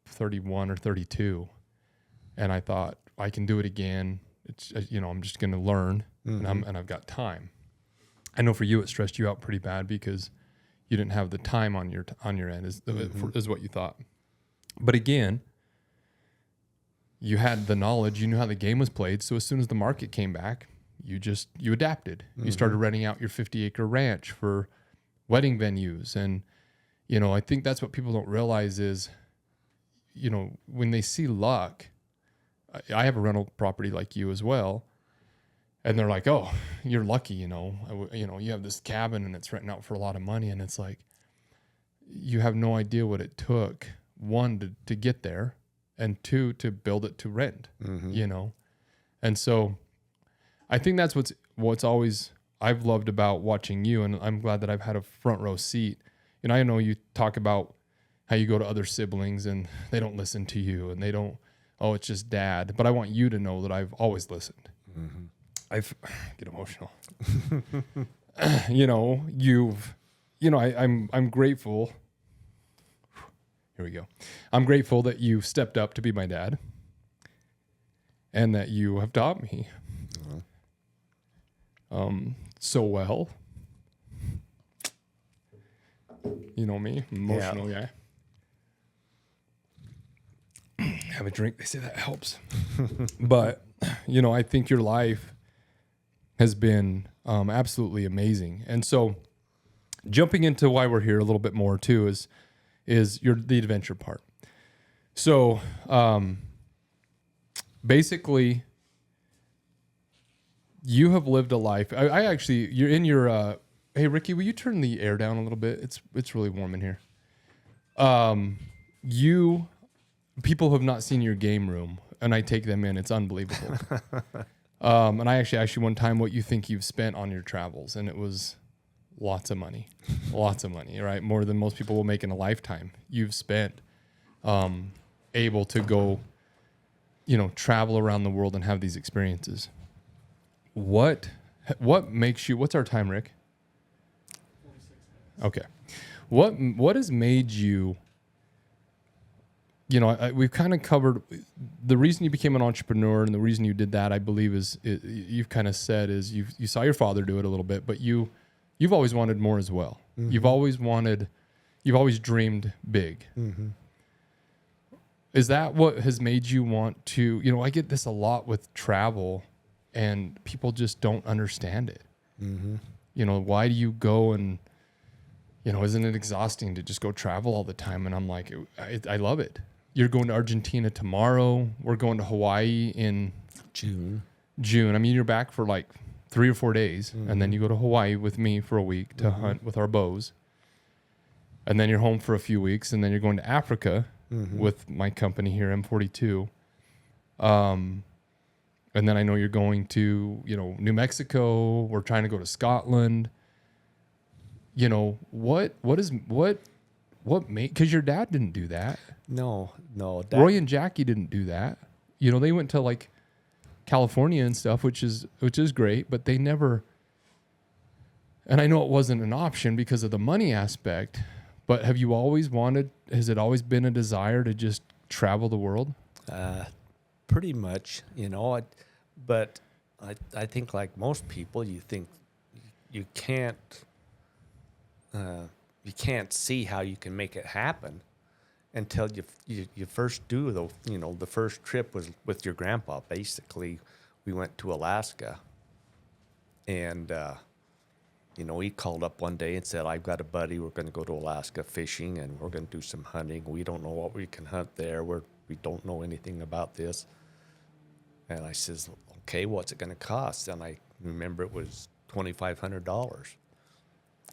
31 or 32. And I thought I can do it again. It's, you know, I'm just going to learn and I've got time. I know for you, it stressed you out pretty bad because you didn't have the time on your end is what you thought. But again, you had the knowledge, you knew how the game was played. So as soon as the market came back, you adapted. You started renting out your 50-acre ranch for wedding venues. And, you know, I think that's what people don't realize is, you know, when they see luck, I have a rental property like you as well. And they're like, oh, you're lucky, you know, you have this cabin and it's renting out for a lot of money. And it's like, you have no idea what it took, one, to get there, and two, to build it to rent, you know? And so I think that's what's always I've loved about watching you. And I'm glad that I've had a front row seat. And I know you talk about how you go to other siblings and they don't listen to you and they don't, oh, it's just dad. But I want you to know that I've always listened. I get emotional. You know, I'm grateful. Here we go. I'm grateful that you stepped up to be my dad and that you have taught me so well. You know me, emotional guy. Have a drink. They say that helps. But, you know, I think your life has been absolutely amazing. And so jumping into why we're here a little bit more too is the adventure part. So basically you have lived a life. I actually, you're in your, hey Ricky, will you turn the air down a little bit? It's really warm in here. People have not seen your game room and I take them in. It's unbelievable. And I actually one time what you think you've spent on your travels, and it was lots of money, right? More than most people will make in a lifetime. You've spent, able to go, you know, travel around the world and have these experiences. What makes you, what's our time, Rick? 46 minutes. Okay. What has made you, you know, we've kind of covered the reason you became an entrepreneur, and the reason you did that, I believe, you've kind of said is you saw your father do it a little bit, but you've always wanted more as well. You've always dreamed big. Is that what has made you want to, you know, I get this a lot with travel and people just don't understand it. You know, why do you go and, you know, isn't it exhausting to just go travel all the time? And I'm like, I love it. You're going to Argentina tomorrow. We're going to Hawaii in June. I mean, you're back for like 3 or 4 days, and then you go to Hawaii with me for a week to hunt with our bows. And then you're home for a few weeks, and then you're going to Africa with my company here, M42. And then I know you're going to, you know, New Mexico. We're trying to go to Scotland. You know, what made, because your dad didn't do that. No. Roy and Jackie didn't do that. You know, they went to like California and stuff, which is great, but they never, and I know it wasn't an option because of the money aspect, but has it always been a desire to just travel the world? Pretty much, you know, but I think like most people, you think you can't see how you can make it happen until you first do the first trip was with your grandpa. Basically, we went to Alaska, and You know, he called up one day and said, I've got a buddy. We're going to go to Alaska fishing, and we're going to do some hunting. We don't know what we can hunt there. We don't know anything about this. And I says, okay, what's it going to cost? And I remember it was $2,500.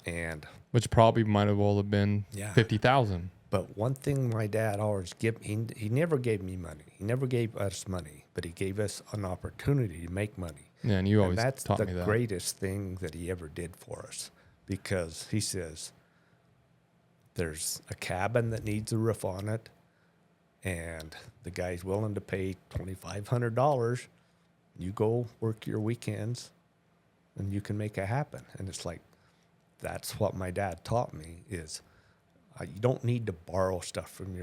And Which probably might have well have been Yeah. 50,000. but one thing my dad always he never gave me money. He never gave us money, but he gave us an opportunity to make money. Yeah, and you always And that's taught the me that. greatest thing that he ever did for us, because he says there's a cabin that needs a roof on it, and the guy's willing to pay $2,500. You go work your weekends, and you can make it happen. And it's like, that's what my dad taught me is you don't need to borrow stuff from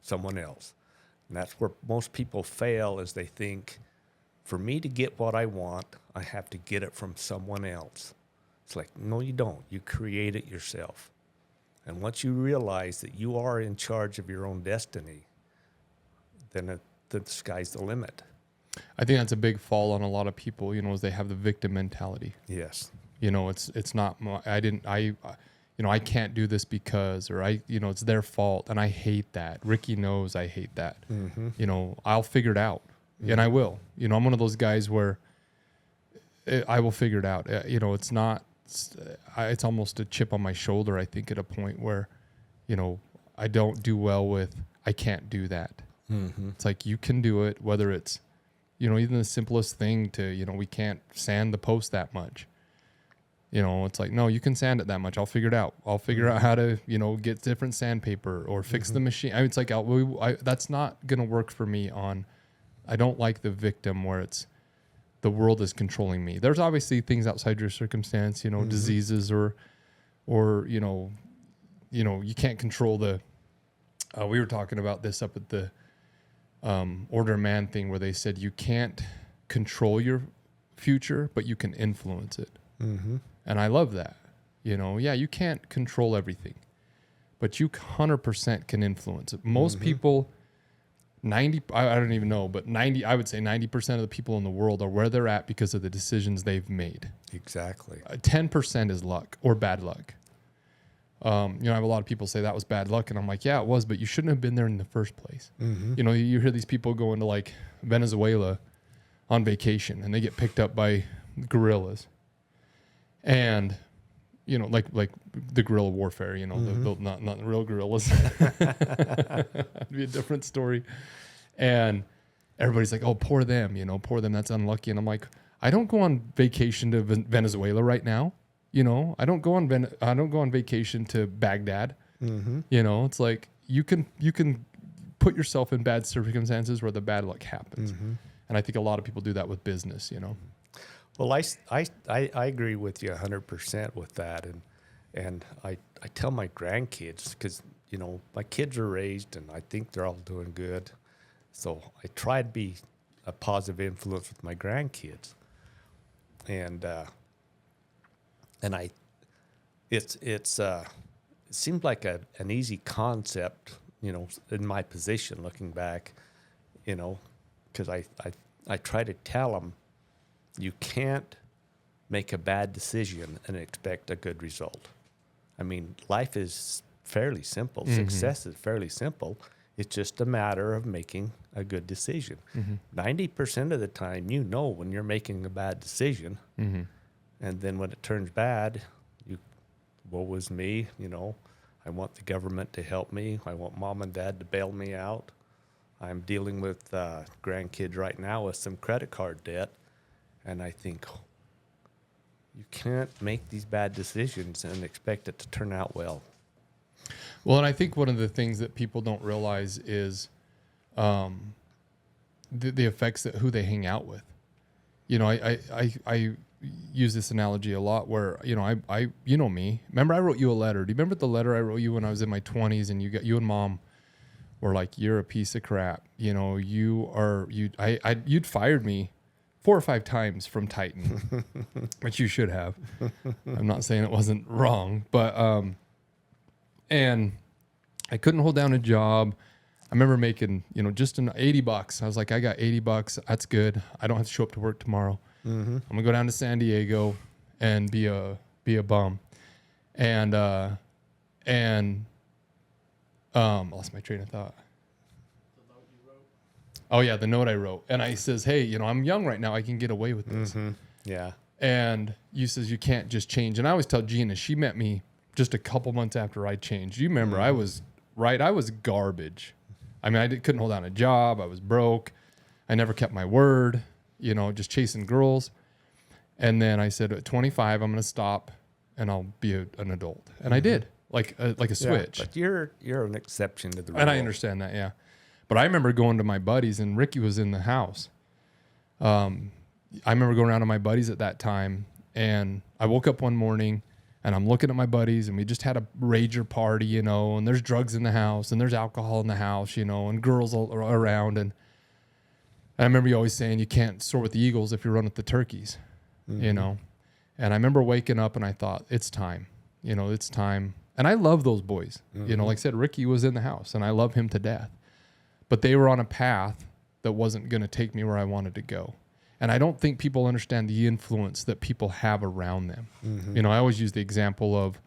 someone else. And that's where most people fail, is they think, for me to get what I want, I have to get it from someone else. It's like, no, you don't. You create it yourself. And once you realize that you are in charge of your own destiny, then the sky's the limit. I think that's a big fall on a lot of people, is they have the victim mentality. Yes. It's not I can't do this because, or it's their fault, and I hate that. Ricky knows I hate that. Mm-hmm. I'll figure it out, and I will. I'm one of those guys where I will figure it out. It's almost a chip on my shoulder, I think, at a point where, I don't do well with, I can't do that. Mm-hmm. It's like, you can do it, whether it's, even the simplest thing to, we can't sand the post that much. It's like, no, you can sand it that much. I'll figure it out. I'll figure out how to, get different sandpaper or fix the machine. It's like, that's not going to work for me I don't like the victim where it's the world is controlling me. There's obviously things outside your circumstance, diseases or, you can't control we were talking about this up at the Order Man thing where they said you can't control your future, but you can influence it. Mm-hmm. And I love that. You can't control everything, but you 100% can influence it. Most people, I don't even know, but I would say 90% of the people in the world are where they're at because of the decisions they've made. Exactly. 10% is luck or bad luck. I have a lot of people say that was bad luck, and I'm like, yeah, it was, but you shouldn't have been there in the first place. Mm-hmm. You hear these people going to like Venezuela on vacation, and they get picked up by guerrillas. And, like the guerrilla warfare, the not the real guerrillas. It'd be a different story. And everybody's like, oh, poor them, poor them. That's unlucky. And I'm like, I don't go on vacation to Venezuela right now. I don't go on vacation to Baghdad. Mm-hmm. It's like you can put yourself in bad circumstances where the bad luck happens. Mm-hmm. And I think a lot of people do that with business, Well, I agree with you 100% with that, and I tell my grandkids, because my kids are raised and I think they're all doing good, so I try to be a positive influence with my grandkids, and it seemed like an easy concept, in my position looking back, because I try to tell them, you can't make a bad decision and expect a good result. I mean, life is fairly simple. Mm-hmm. Success is fairly simple. It's just a matter of making a good decision. 90% of the time, when you're making a bad decision, and then when it turns bad, woe is me, I want the government to help me. I want mom and dad to bail me out. I'm dealing with grandkids right now with some credit card debt. And I think you can't make these bad decisions and expect it to turn out well. Well, and I think one of the things that people don't realize is the effects that who they hang out with. I use this analogy a lot where, I me. Remember I wrote you a letter. Do you remember the letter I wrote you when I was in my 20s and you and mom were like, you're a piece of crap. You'd fired me 4 or 5 times from Titan, which you should have. I'm not saying it wasn't wrong, but, and I couldn't hold down a job. I remember making, just $80. I was like, I got $80. That's good. I don't have to show up to work tomorrow. I'm gonna go down to San Diego and be a be a bum. And lost my train of thought. The note you wrote? Oh yeah, the note I wrote. And I says, hey, you know, I'm young right now. I can get away with this. Mm-hmm. Yeah. And you says, you can't just change. And I always tell Gina, she met me just a couple months after I changed. You remember, I was garbage. I mean, couldn't hold down a job. I was broke. I never kept my word, you know, just chasing girls. And then I said, at 25, I'm going to stop and I'll be an adult. And I did, like a switch. But you're an exception to the rule. And I understand that, yeah. But I remember going to my buddies, and Ricky was in the house. I remember going around to my buddies at that time, and I woke up one morning, and I'm looking at my buddies, and we just had a rager party, you know, and there's drugs in the house, and there's alcohol in the house, you know, and girls all around. And I remember you always saying you can't soar with the eagles if you run with the turkeys, you know. And I remember waking up, and I thought, it's time. You know, it's time. And I love those boys. You know, like I said, Ricky was in the house, and I love him to death. But they were on a path that wasn't going to take me where I wanted to go. And I don't think people understand the influence that people have around them. You know, I always use the example of,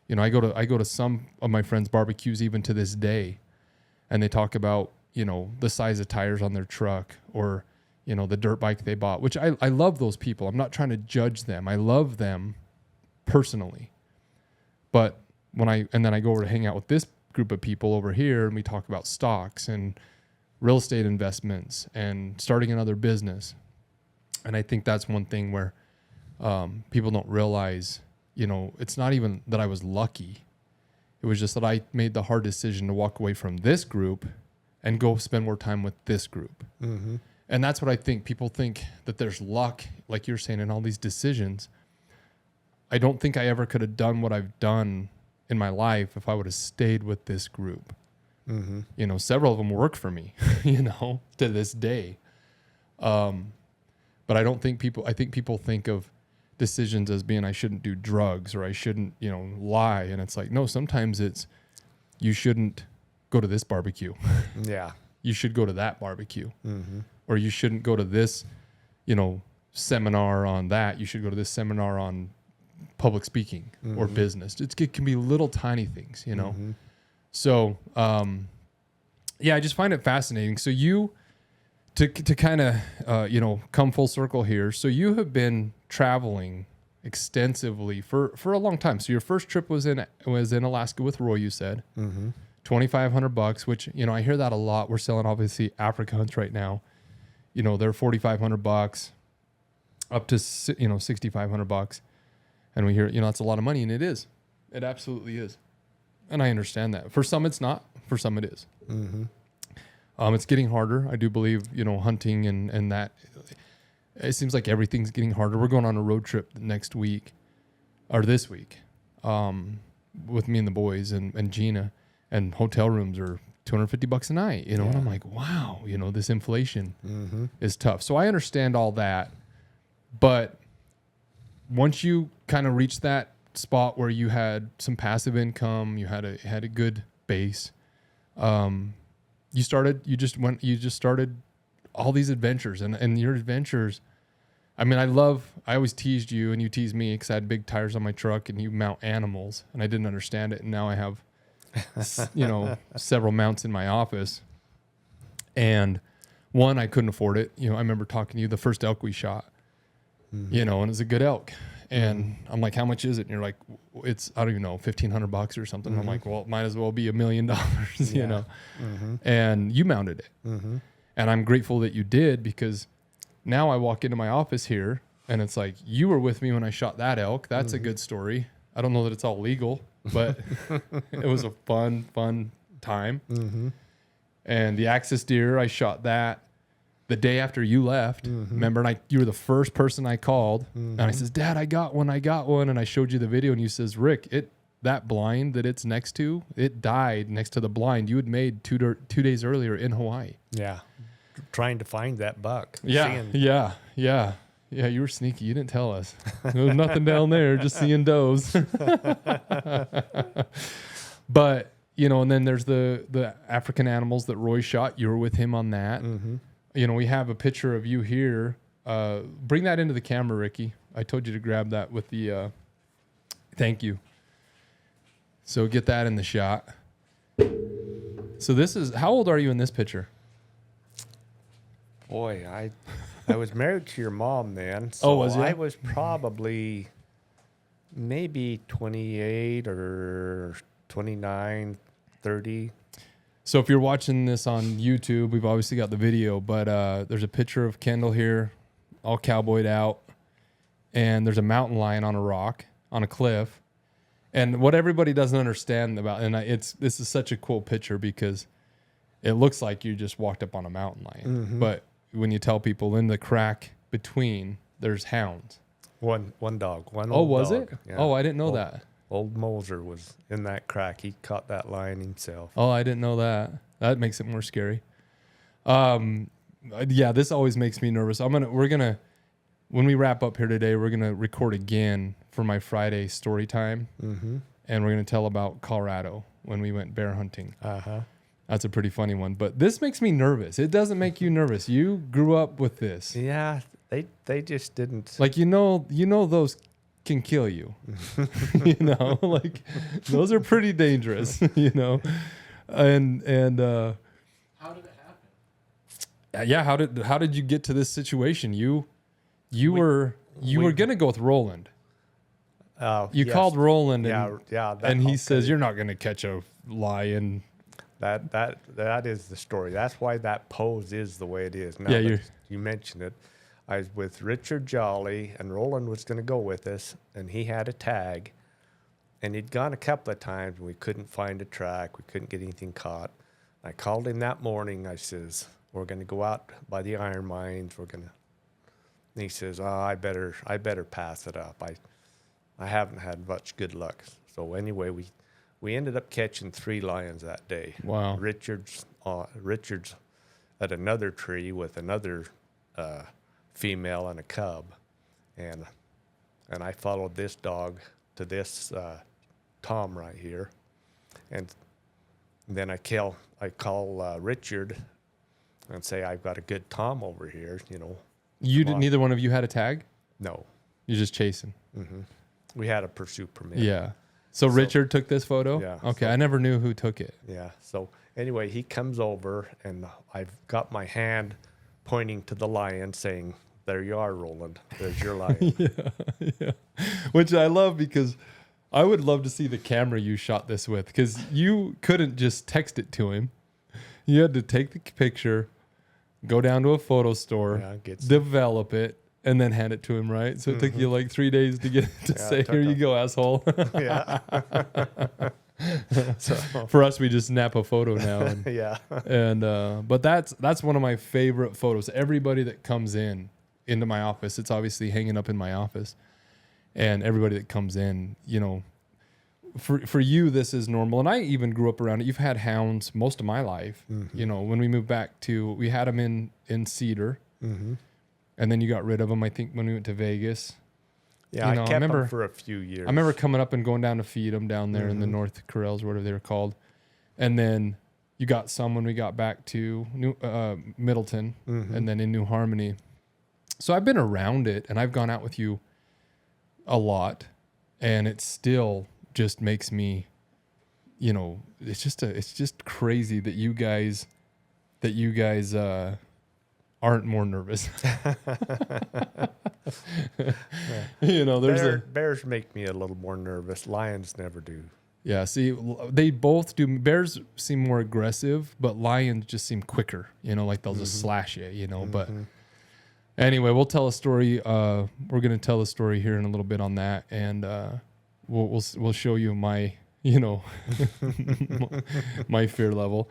you know, I go to some of my friends' barbecues even to this day, and they talk about, you know, the size of tires on their truck, or, you know, the dirt bike they bought, which I love those people. I'm not trying to judge them. I love them personally. But then I go over to hang out with this group of people over here, and we talk about stocks and real estate investments and starting another business. And I think that's one thing where people don't realize, you know, it's not even that I was lucky. It was just that I made the hard decision to walk away from this group and go spend more time with this group. And that's what I think. People think that there's luck, like you're saying, in all these decisions. I don't think I ever could have done what I've done in my life if I would have stayed with this group. You know, several of them work for me, you know, to this day. But I think people think of decisions as being, I shouldn't do drugs, or I shouldn't, you know, lie. And it's like, no, sometimes it's, you shouldn't go to this barbecue. Yeah. You should go to that barbecue. Or you shouldn't go to this, you know, seminar on that. You should go to this seminar on public speaking or business. It can be little tiny things, you know? So, yeah, I just find it fascinating. So to kind of, you know, come full circle here. So you have been traveling extensively for a long time. So your first trip was in Alaska with Roy, you said. $2,500, which, you know, I hear that a lot. We're selling obviously Africa hunts right now. You know, they're $4,500 up to, you know, $6,500. And we hear, you know, that's a lot of money, and it is. It absolutely is. And I understand that. For some, it's not. For some, it is. It's getting harder. I do believe, you know, hunting and that. It seems like everything's getting harder. We're going on a road trip next week, or this week, with me and the boys and Gina, and hotel rooms are $250 a night, you know, and I'm like, wow, you know, this inflation is tough. So I understand all that. But once you kind of reach that spot where you had some passive income, you had a good base, you just started all these adventures, and your adventures. I mean, I always teased you, and you teased me because I had big tires on my truck, and you mount animals, and I didn't understand it. And now I have, you know, several mounts in my office, and one, I couldn't afford it. You know, I remember talking to you, the first elk we shot, you know, and it's a good elk. And I'm like, how much is it? And you're like, it's, I don't even know, $1,500 or something. I'm like, well, it might as well be $1 million, you know? And you mounted it. And I'm grateful that you did, because now I walk into my office here and it's like, you were with me when I shot that elk. That's a good story. I don't know that it's all legal, but it was a fun time. And the axis deer, I shot that the day after you left. Remember, and you were the first person I called, and I says, Dad, I got one. And I showed you the video, and you says, Rick, that blind that it's next to, it died next to the blind you had made 2 days earlier in Hawaii. Yeah. Trying to find that buck. Yeah. You were sneaky. You didn't tell us. There was nothing down there, just seeing does. But, you know, and then there's the African animals that Roy shot. You were with him on that. You know, we have a picture of you here. Bring that into the camera, Ricky. I told you to grab that with the Thank you. So get that in the shot. So this is, how old are you in this picture? Boy, I was married to your mom then. So was ya? I was probably maybe 28 or 29, 30. So if you're watching this on YouTube, we've obviously got the video, but there's a picture of Kendall here, all cowboyed out, and there's a mountain lion on a rock, on a cliff. And what everybody doesn't understand about, and this is such a cool picture because it looks like you just walked up on a mountain lion. Mm-hmm. But when you tell people in the crack between, there's hounds. One dog. Oh, was it? Yeah. Oh, I didn't know that. Old Moser was in that crack. He caught that lion himself. Oh, I didn't know that. That makes it more scary. Yeah, this always makes me nervous. We're gonna, when we wrap up here today, we're gonna record again for my Friday story time, and we're gonna tell about Colorado when we went bear hunting. That's a pretty funny one, but this makes me nervous. It doesn't make you nervous. You grew up with this. Yeah, they just didn't. Like you know those can kill you. You know, like those are pretty dangerous. You know, and How did it happen? yeah, how did you get to this situation? You were gonna go with Roland. You yes. called Roland, and, that he says you're not gonna catch a lion. That is the story. That's why that pose is the way it is. Now Yeah, that you mentioned it, I was with Richard Jolly, and Roland was going to go with us, and he had a tag, and he'd gone a couple of times, and we couldn't find a track. We couldn't get anything caught. I called him that morning. I says, we're going to go out by the iron mines. And he says, I better pass it up. I haven't had much good luck. So anyway, we ended up catching 3 lions that day. Wow. Richard's at another tree with another female and a cub, and I followed this dog to this Tom right here, and then I call Richard and say, I've got a good Tom over here. You know. Neither one of you had a tag? No. You're just chasing. We had a pursuit permit. Yeah. So Richard took this photo? Yeah. Okay. I never knew who took it. Yeah. So anyway, he comes over, and I've got my hand pointing to the lion saying, there you are, Roland. There's your lion. Yeah. Which I love because I would love to see the camera you shot this with, because you couldn't just text it to him. You had to take the picture, go down to a photo store, develop it, and then hand it to him, right? So it took you like 3 days to get to say, here you go, asshole. Yeah. So for us, we just snap a photo now. And, yeah. And but that's one of my favorite photos. Everybody that comes into my office, it's obviously hanging up in my office, and everybody that comes in, you know, for you this is normal. And I even grew up around it. You've had hounds most of my life. You know, when we moved back we had them in Cedar. And then you got rid of them, I think, when we went to Vegas. Yeah, you know, I kept them for a few years. I remember coming up and going down to feed them down there in the North Corrals, whatever they were called. And then you got some when we got back to Middleton and then in New Harmony. So I've been around it, and I've gone out with you a lot, and it still just makes me, you know, it's just crazy that you guys aren't more nervous. You know, bears make me a little more nervous. Lions never do. Yeah, see, they both do. Bears seem more aggressive, but lions just seem quicker. You know, like they'll just slash you. You know, but anyway, we'll tell a story. We're gonna tell a story here in a little bit on that, and we'll show you my, you know, my fear level.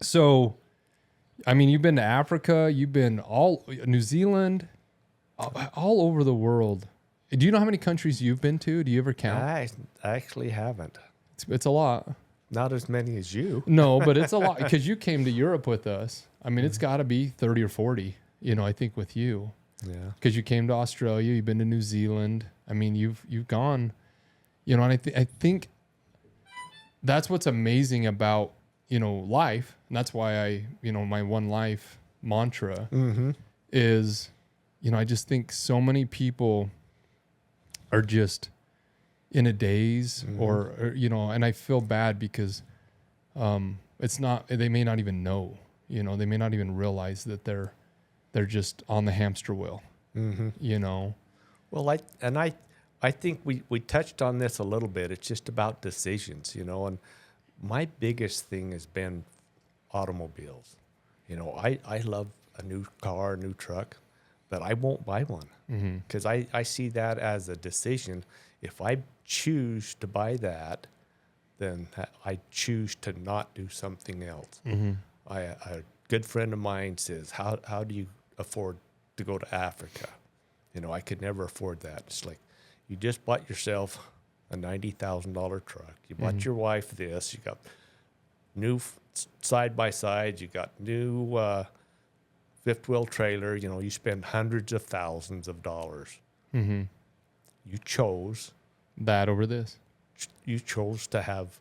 So, I mean, you've been to Africa, you've been New Zealand, all over the world. Do you know how many countries you've been to? Do you ever count? I actually haven't. It's a lot. Not as many as you. No, but it's a lot because you came to Europe with us. I mean, it's got to be 30 or 40, you know, I think with you. Yeah. Because you came to Australia, you've been to New Zealand. I mean, you've gone, you know, and I think that's what's amazing about, you know, life. And that's why my one life mantra is, you know, I just think so many people are just in a daze or, you know, and I feel bad because it's not, they may not even know, you know, they may not even realize that they're just on the hamster wheel, you know? Well, I think we touched on this a little bit. It's just about decisions, you know, and my biggest thing has been automobiles. You know, I love a new car, a new truck, but I won't buy one because I see that as a decision. If I choose to buy that, then I choose to not do something else. A good friend of mine says, how do you afford to go to Africa? You know, I could never afford that. It's like, you just bought yourself a $90,000 truck. You bought your wife this. You got new side-by-sides. You got new fifth wheel trailer. You know, you spend hundreds of thousands of dollars. You chose That over this. You chose to have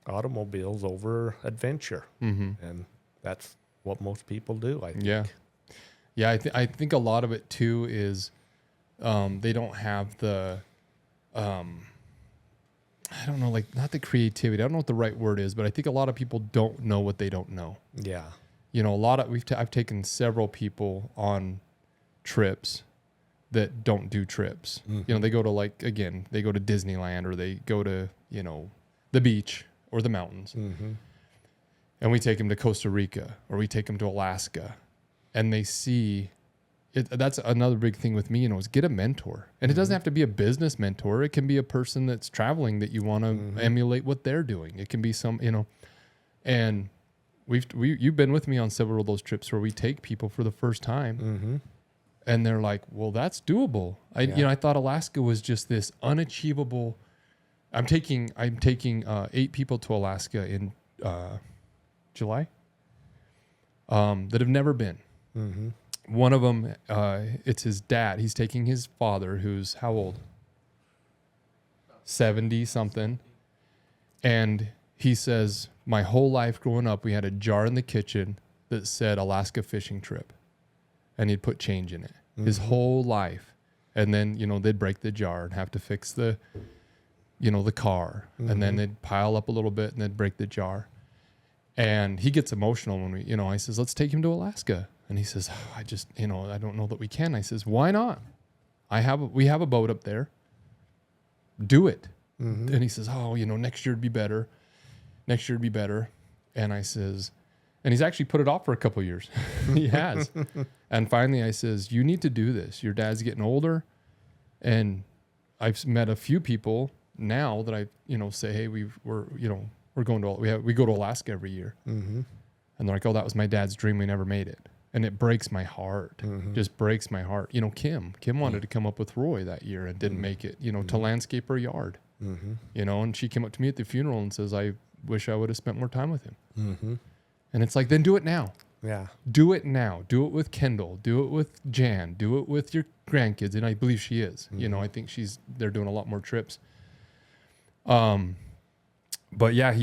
automobiles over adventure, and that's what most people do. I think. Yeah. I think a lot of it too is they don't have the I don't know, like not the creativity. I don't know what the right word is, but I think a lot of people don't know what they don't know. Yeah. You know, I've taken several people on trips that don't do trips. You know, they go to they go to Disneyland or they go to, you know, the beach or the mountains. And we take them to Costa Rica or we take them to Alaska and they see it. That's another big thing with me, you know, is get a mentor. And it doesn't have to be a business mentor. It can be a person that's traveling that you want to emulate what they're doing. It can be some, you know, and you've been with me on several of those trips where we take people for the first time and they're like, well, that's doable. You know, I thought Alaska was just this unachievable. I'm taking 8 people to Alaska in July that have never been. One of them, it's his dad. He's taking his father, who's how old? 70 something. And he says, my whole life growing up, we had a jar in the kitchen that said Alaska fishing trip. And he'd put change in it his whole life. And then, you know, they'd break the jar and have to fix the, you know, the car. And then they'd pile up a little bit and they'd break the jar. And he gets emotional when you know, I says, let's take him to Alaska. And he says, oh, I don't know that we can. I says, why not? We have a boat up there. Do it. And he says, oh, you know, next year would be better. And I says, and he's actually put it off for a couple of years. He has. And finally I says, you need to do this. Your dad's getting older. And I've met a few people now that I, you know, say, hey, we go to Alaska every year. And they're like, oh, that was my dad's dream. We never made it. And it breaks my heart, just breaks my heart. You know, Kim wanted to come up with Roy that year and didn't make it, you know, to landscape her yard, you know, and she came up to me at the funeral and says, I wish I would have spent more time with him. And it's like, then do it now. Yeah. Do it now. Do it with Kendall. Do it with Jan. Do it with your grandkids. And I believe she is, you know, I think they're doing a lot more trips. But yeah,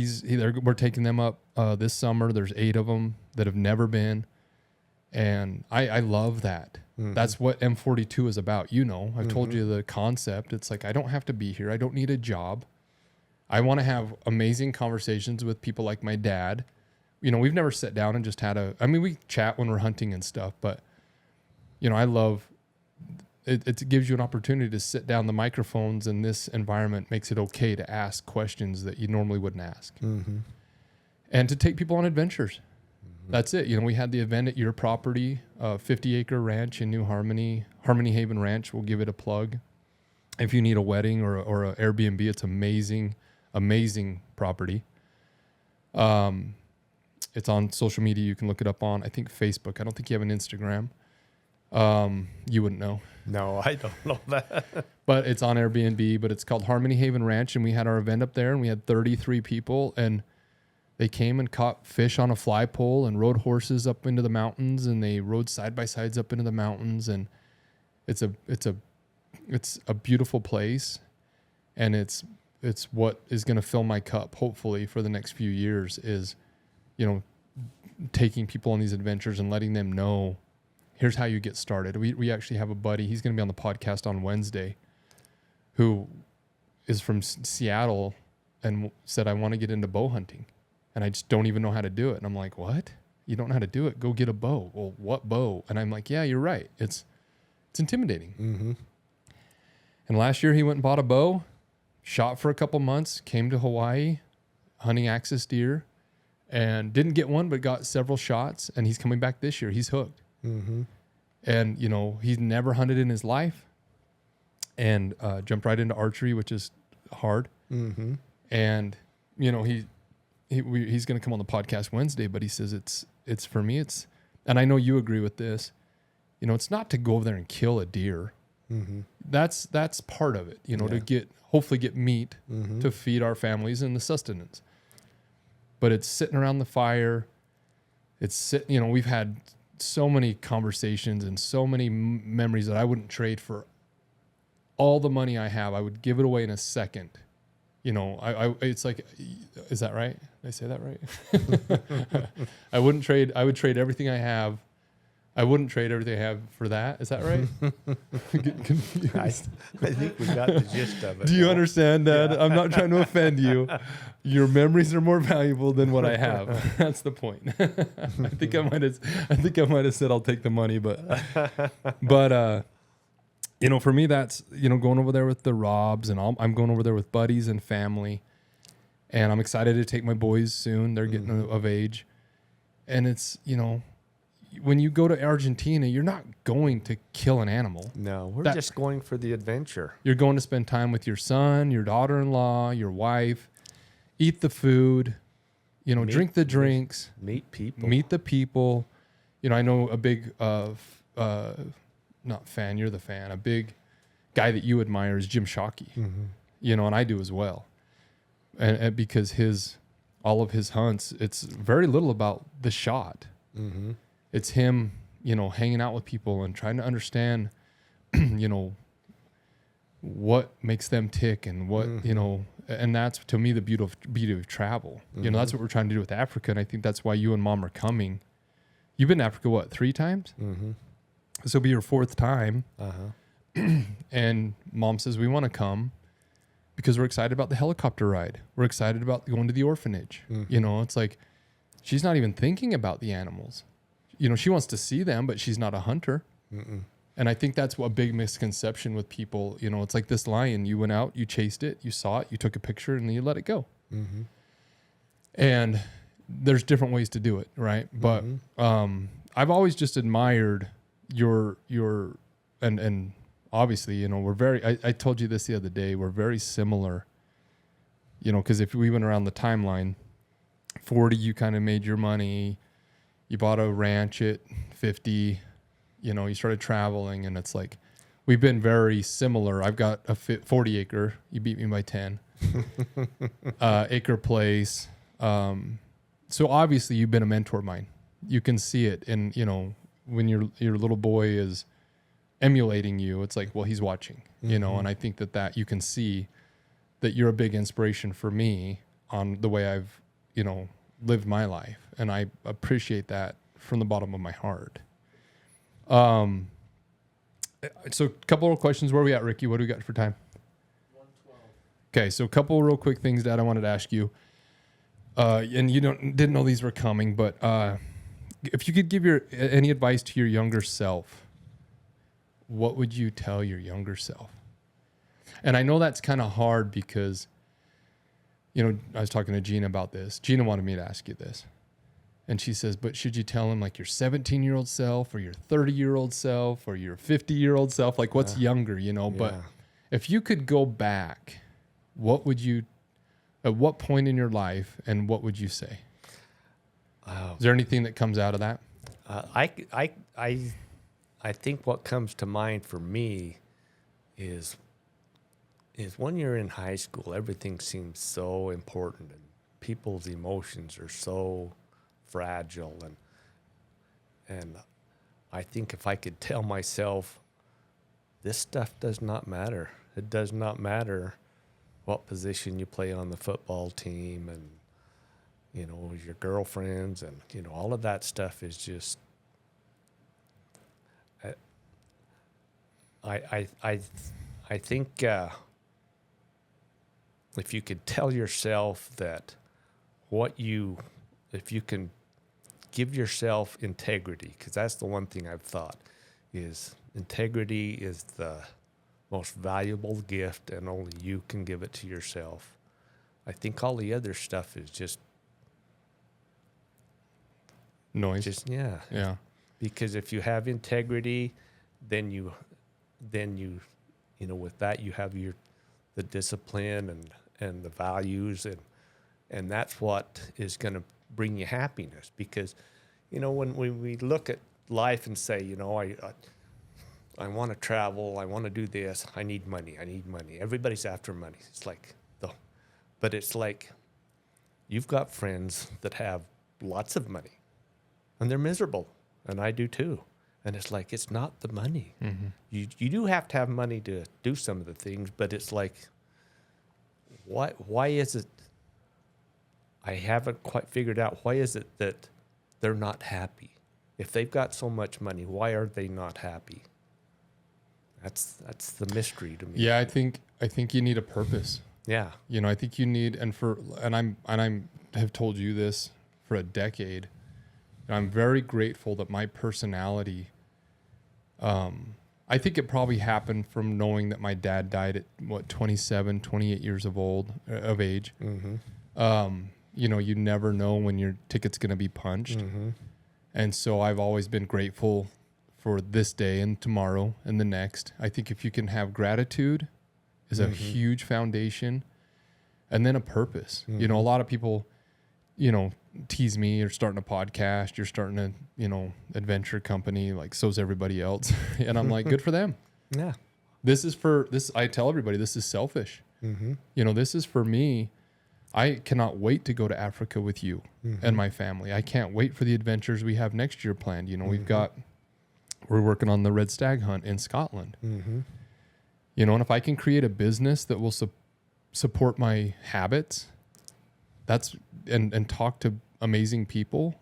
we're taking them up this summer. There's 8 of them that have never been. And I love that. That's what M42 is about. You know, I've told you the concept. It's like, I don't have to be here. I don't need a job. I want to have amazing conversations with people like my dad. You know, we've never sat down and just we chat when we're hunting and stuff, but you know, I love it. It gives you an opportunity to sit down. The microphones in this environment makes it okay to ask questions that you normally wouldn't ask. And to take people on adventures. That's it. You know, we had the event at your property, 50-acre ranch in New Harmony Haven Ranch. We'll give it a plug. If you need a wedding or an Airbnb, it's amazing property. It's on social media. You can look it up on, I think, Facebook. I don't think you have an Instagram. You wouldn't know. No, I don't know that. But it's on Airbnb, but it's called Harmony Haven Ranch. And we had our event up there and we had 33 people and they came and caught fish on a fly pole and rode horses up into the mountains and they rode side by sides up into the mountains. And it's a beautiful place. And it's what is going to fill my cup, hopefully, for the next few years is, you know, taking people on these adventures and letting them know, here's how you get started. We actually have a buddy. He's going to be on the podcast on Wednesday. who is from Seattle and said, I want to get into bow hunting and I just don't even know how to do it. And I'm like, what? You don't know how to do it? Go get a bow. Well, what bow? And I'm like, yeah, you're right. It's intimidating. Mm-hmm. And last year he went and bought a bow, shot for a couple months, came to Hawaii hunting axis deer and didn't get one, but got several shots. And he's coming back this year. He's hooked. Mm-hmm. And, you know, he's never hunted in his life and jumped right into archery, which is hard. Mm-hmm. And, you know, he's going to come on the podcast Wednesday, but he says it's for me. And I know you agree with this, you know, it's not to go over there and kill a deer. Mm-hmm. That's part of it, you know, to hopefully get meat to feed our families and the sustenance. But it's sitting around the fire. You know, we've had so many conversations and so many memories that I wouldn't trade for all the money I have. I would give it away in a second. You know, it's like, is that right? Did I say that right? I would trade everything I have. I wouldn't trade everything I have for that. Is that right? I'm getting confused. I think we got the gist of it. Do you understand that? Yeah. I'm not trying to offend you. Your memories are more valuable than what I have. That's the point. I think I might have said I'll take the money, but you know, for me, that's, you know, going over there with the Robs, and I'm going over there with buddies and family, and I'm excited to take my boys soon. They're getting of age, and it's, you know, when you go to Argentina, you're not going to kill an animal. No, we're just going for the adventure. You're going to spend time with your son, your daughter-in-law, your wife, eat the food, you know, drink the drinks, meet the people. You know, I know a big, not fan, you're the fan, a big guy that you admire is Jim Shockey, you know, and I do as well. And because all of his hunts, it's very little about the shot. Mm-hmm. It's him, you know, hanging out with people and trying to understand, you know, what makes them tick and what, you know, and that's to me the beauty of travel. You know, that's what we're trying to do with Africa. And I think that's why you and Mom are coming. You've been to Africa, what, 3 times? Mm-hmm. This will be your 4th time. Uh-huh. And Mom says, we want to come because we're excited about the helicopter ride. We're excited about going to the orphanage. You know, it's like, she's not even thinking about the animals. You know, she wants to see them, but she's not a hunter. And I think that's a big misconception with people. You know, it's like this lion. You went out, you chased it, you saw it, you took a picture, and then you let it go. And there's different ways to do it, right? But I've always just admired your and obviously, you know, we're very, I told you this the other day, we're very similar, you know, because if we went around the timeline, 40, you kind of made your money. You bought a ranch at 50, you know, you started traveling, and it's like, we've been very similar. I've got a 40 acre, you beat me by 10, acre place. So obviously you've been a mentor of mine. You can see it. And, you know, when your little boy is emulating you, it's like, well, he's watching, you know, and I think that you can see that you're a big inspiration for me on the way I've, you know, lived my life. And I appreciate that from the bottom of my heart. So a couple of questions. Where are we at, Ricky? What do we got for time? 1:12. Okay. So a couple of real quick things, Dad, I wanted to ask you. And you didn't know these were coming, but, if you could give any advice to your younger self, what would you tell your younger self? And I know that's kind of hard because, you know, I was talking to Gina about this. Gina wanted me to ask you this. And she says, but should you tell him like your 17-year-old self or your 30-year-old self or your 50-year-old self? Like what's younger, you know? But if you could go back, at what point in your life and what would you say? Is there anything that comes out of that? I think what comes to mind for me is when you're in high school, everything seems so important and people's emotions are so fragile. And I think if I could tell myself, this stuff does not matter. It does not matter what position you play on the football team and, you know, your girlfriends and, you know, all of that stuff is just, I think if you could tell yourself that if you can give yourself integrity, because that's the one thing I've thought is integrity is the most valuable gift and only you can give it to yourself. I think all the other stuff is just Noise. Yeah. Because if you have integrity, then you with that you have the discipline and the values and that's what is going to bring you happiness. Because when we look at life and say, I want to travel, I want to do this, I need money. Everybody's after money. But it's like you've got friends that have lots of money and they're miserable, and I do too. And it's like, it's not the money. Mm-hmm. You do have to have money to do some of the things, but it's like, why is it? I haven't quite figured out why is it that they're not happy. If they've got so much money, why are they not happy? That's the mystery to me. Yeah, I think you need a purpose. Yeah. I think you need, and I'm have told you this for a decade. I'm very grateful that my personality, I think it probably happened from knowing that my dad died at 27, 28 years of age. Mm-hmm. You never know when your ticket's going to be punched. Mm-hmm. And so I've always been grateful for this day and tomorrow and the next. I think if you can have gratitude is a huge foundation, and then a purpose. Mm-hmm. A lot of people, tease me, you're starting a podcast, you're starting a, adventure company, like so's everybody else. And I'm like, good for them. Yeah. I tell everybody, this is selfish. Mm-hmm. This is for me. I cannot wait to go to Africa with you and my family. I can't wait for the adventures we have next year planned. We're working on the red stag hunt in Scotland. Mm-hmm. And if I can create a business that will support my habits, and talk to amazing people,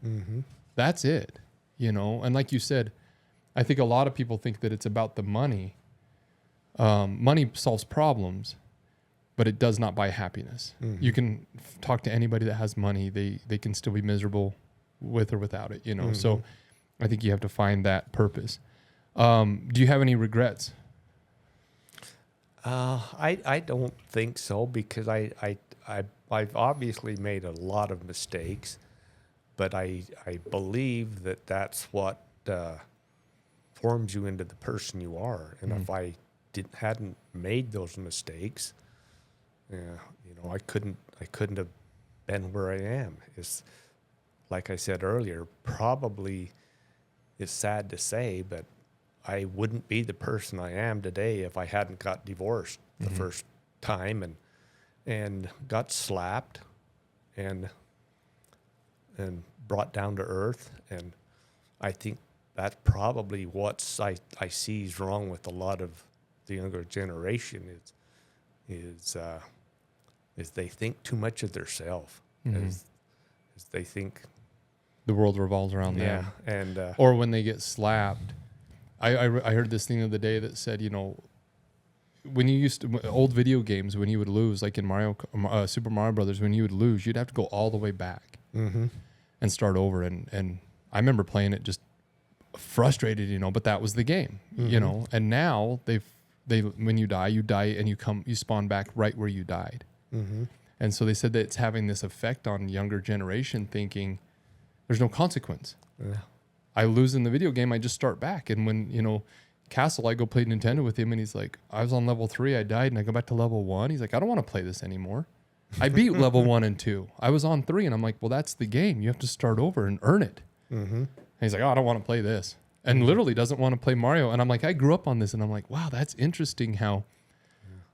that's it, And like you said, I think a lot of people think that it's about the money. Money solves problems, but it does not buy happiness. Mm-hmm. You can talk to anybody that has money. They can still be miserable with or without it, So I think you have to find that purpose. Do you have any regrets? I don't think so, because I've obviously made a lot of mistakes, but I believe that that's what forms you into the person you are. And if I hadn't made those mistakes, I couldn't have been where I am. It's like I said earlier, probably it's sad to say, but I wouldn't be the person I am today if I hadn't got divorced the first time and got slapped and brought down to earth. And I think that's probably what I see is wrong with a lot of the younger generation is they think too much of themselves. As they think The world revolves around them. And or when they get slapped. I heard this thing the other day that said, when you used to, old video games, when you would lose, like in Super Mario Brothers, when you would lose, you'd have to go all the way back and start over. And I remember playing it just frustrated, but that was the game, and now when you die and you spawn back right where you died. And so they said that it's having this effect on younger generation, thinking there's no consequence. Yeah. I lose in the video game, I just start back. And when, Castle, I go play Nintendo with him and he's like, I was on level 3, I died, and I go back to level 1. He's like, I don't want to play this anymore. I beat level 1 and 2. I was on 3, and I'm like, well, that's the game. You have to start over and earn it. And he's like, oh, I don't want to play this. And literally doesn't want to play Mario. And I'm like, I grew up on this. And I'm like, wow, that's interesting how,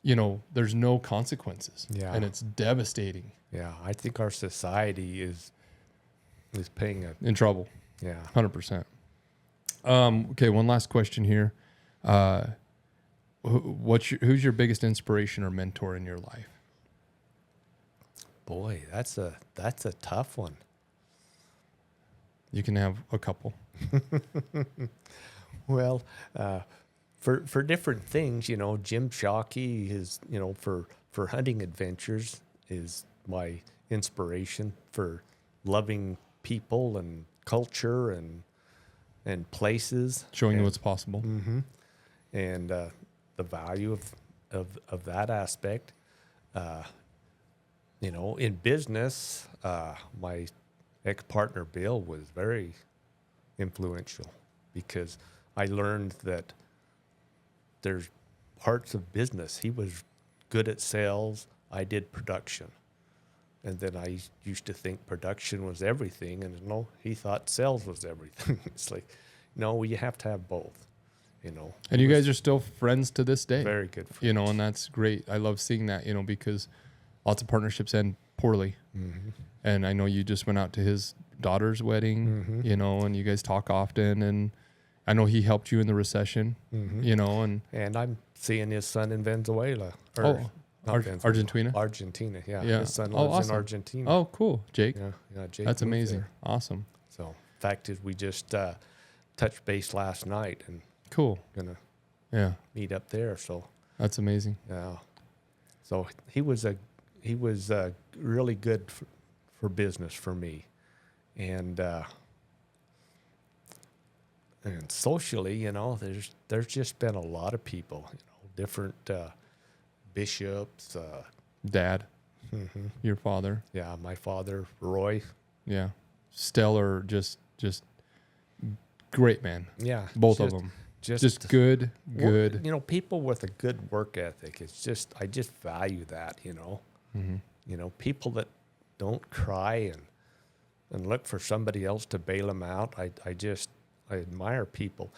there's no consequences. Yeah. And it's devastating. Yeah, I think our society is paying In trouble. 100%. Okay, one last question here. Who's your biggest inspiration or mentor in your life? Boy, that's a tough one. You can have a couple. Well, for different things, Jim Shockey is, for for hunting adventures is my inspiration for loving people and culture and places. Showing you and, what's possible. and the value of that aspect. You know, in business, my ex-partner Bill was very influential because I learned that there's parts of business. He was good at sales. I did production. And then I used to think production was everything. And no, he thought sales was everything. It's like, no, you have to have both, you know. And you guys are still friends to this day. Very good friends. You know, and that's great. I love seeing that, you know, because lots of partnerships end poorly. And I know you just went out to his daughter's wedding, you know, and you guys talk often. And I know he helped you in the recession, you know, And I'm seeing his son in Venezuela. Argentina? Argentina, yeah. Yeah. His son Oh, lives awesome. in Argentina. Oh, cool. Jake. Yeah, Jake That's moved amazing. there. Awesome. So, fact is, we just touched base last night and Cool. gonna Yeah. meet up there. So, That's amazing. yeah. So he was really good for business for me, and socially, you know, there's just been a lot of people, you know, different bishops. Dad, your father. Yeah, my father, Roy. Yeah. Stellar, just great man. Yeah, Both of them. Just good. You know, people with a good work ethic. It's just, I just value that, you know. You know, people that don't cry and look for somebody else to bail them out. I admire people.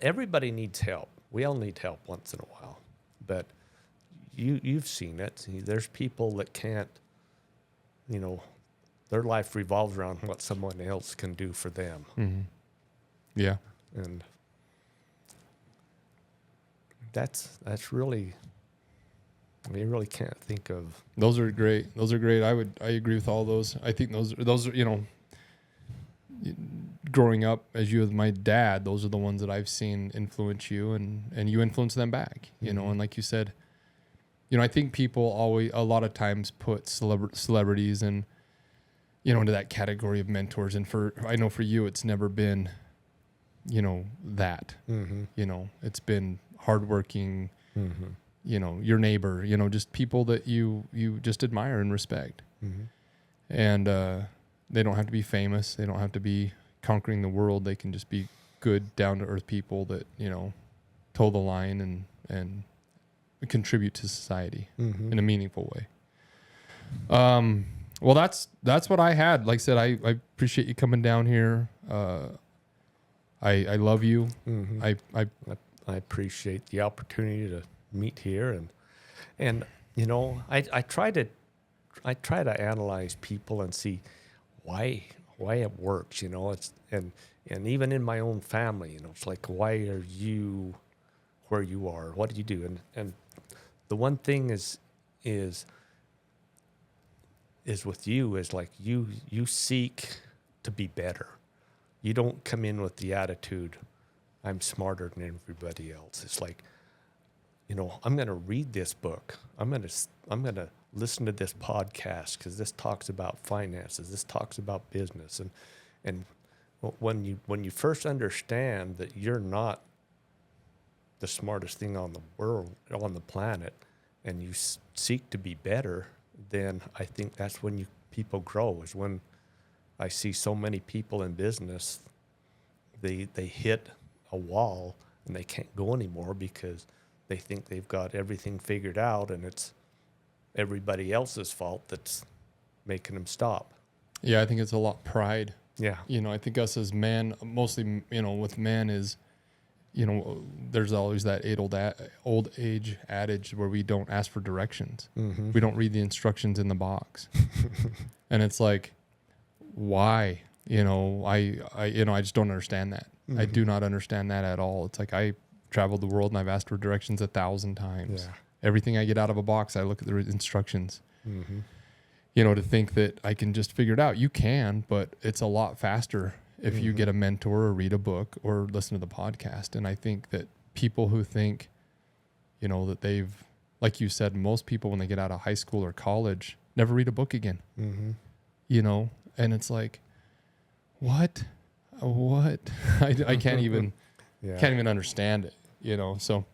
Everybody needs help. We all need help once in a while. But you've seen it. There's people that can't, you know, their life revolves around what someone else can do for them. Yeah. And that's really, you really can't think of. Those are great. I agree with all those. I think those are, you know, growing up as you with my dad, those are the ones that I've seen influence you and you influence them back, you know, and like you said, you know, I think people a lot of times put celebrities and, you know, into that category of mentors. And I know for you, it's never been, you know, that, you know, it's been hardworking, you know, your neighbor, you know, just people that you just admire and respect. And they don't have to be famous. They don't have to be conquering the world. They can just be good, down to earth people that, you know, toe the line and contribute to society in a meaningful way. Well, that's what I had. Like I said, I appreciate you coming down here. I love you. I appreciate the opportunity to meet here, and you know, I try to analyze people and see why it works. You know, it's and even in my own family, you know, it's like, why are you where you are? What do you do? And the one thing is with you is like you seek to be better. You don't come in with the attitude, I'm smarter than everybody else. It's like, you know, I'm going to read this book. I'm going to listen to this podcast because this talks about finances. This talks about business. And when you first understand that you're not the smartest thing on the world, on the planet, and you seek to be better, then I think that's when people grow, is when I see so many people in business, they hit a wall and they can't go anymore because they think they've got everything figured out and it's everybody else's fault that's making them stop. Yeah, I think it's a lot pride. Yeah. You know, I think us as men, mostly, you know, with men is, you know, there's always that old age adage where we don't ask for directions. We don't read the instructions in the box. And it's like, why? You know, I just don't understand that. I do not understand that at all. It's like I traveled the world and I've asked for directions 1,000 times. Yeah. Everything I get out of a box, I look at the instructions. You know, to think that I can just figure it out. You can, but it's a lot faster if you get a mentor or read a book or listen to the podcast. And I think that people who think, you know, that they've, like you said, most people when they get out of high school or college never read a book again. You know, and it's like, what? I can't even understand it. You know, so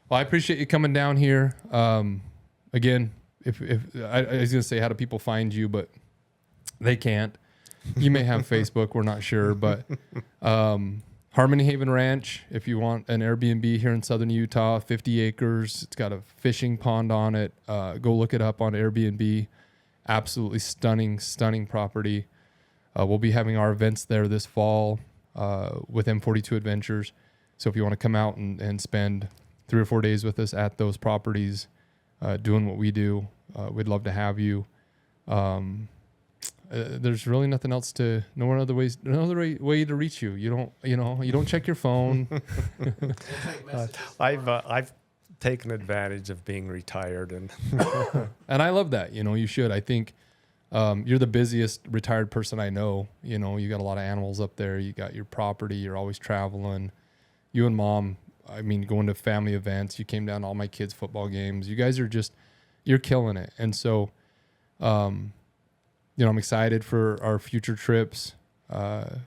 well, I appreciate you coming down here. Again, if I was gonna say, how do people find you, but they can't. You may have Facebook, we're not sure, but Harmony Haven Ranch, if you want an Airbnb here in southern Utah, 50 acres. It's got a fishing pond on it. Go look it up on Airbnb. Absolutely stunning property. We'll be having our events there this fall with M42 Adventures. So if you want to come out and spend 3 or 4 days with us at those properties, doing what we do, we'd love to have you. There's really nothing else no other way to reach you. You don't check your phone. I've taken advantage of being retired, and and I love that. You should. I think you're the busiest retired person I know. You got a lot of animals up there. You got your property. You're always traveling. You and Mom, I mean, going to family events. You came down to all my kids' football games. You guys are you're killing it. And so, I'm excited for our future trips. I've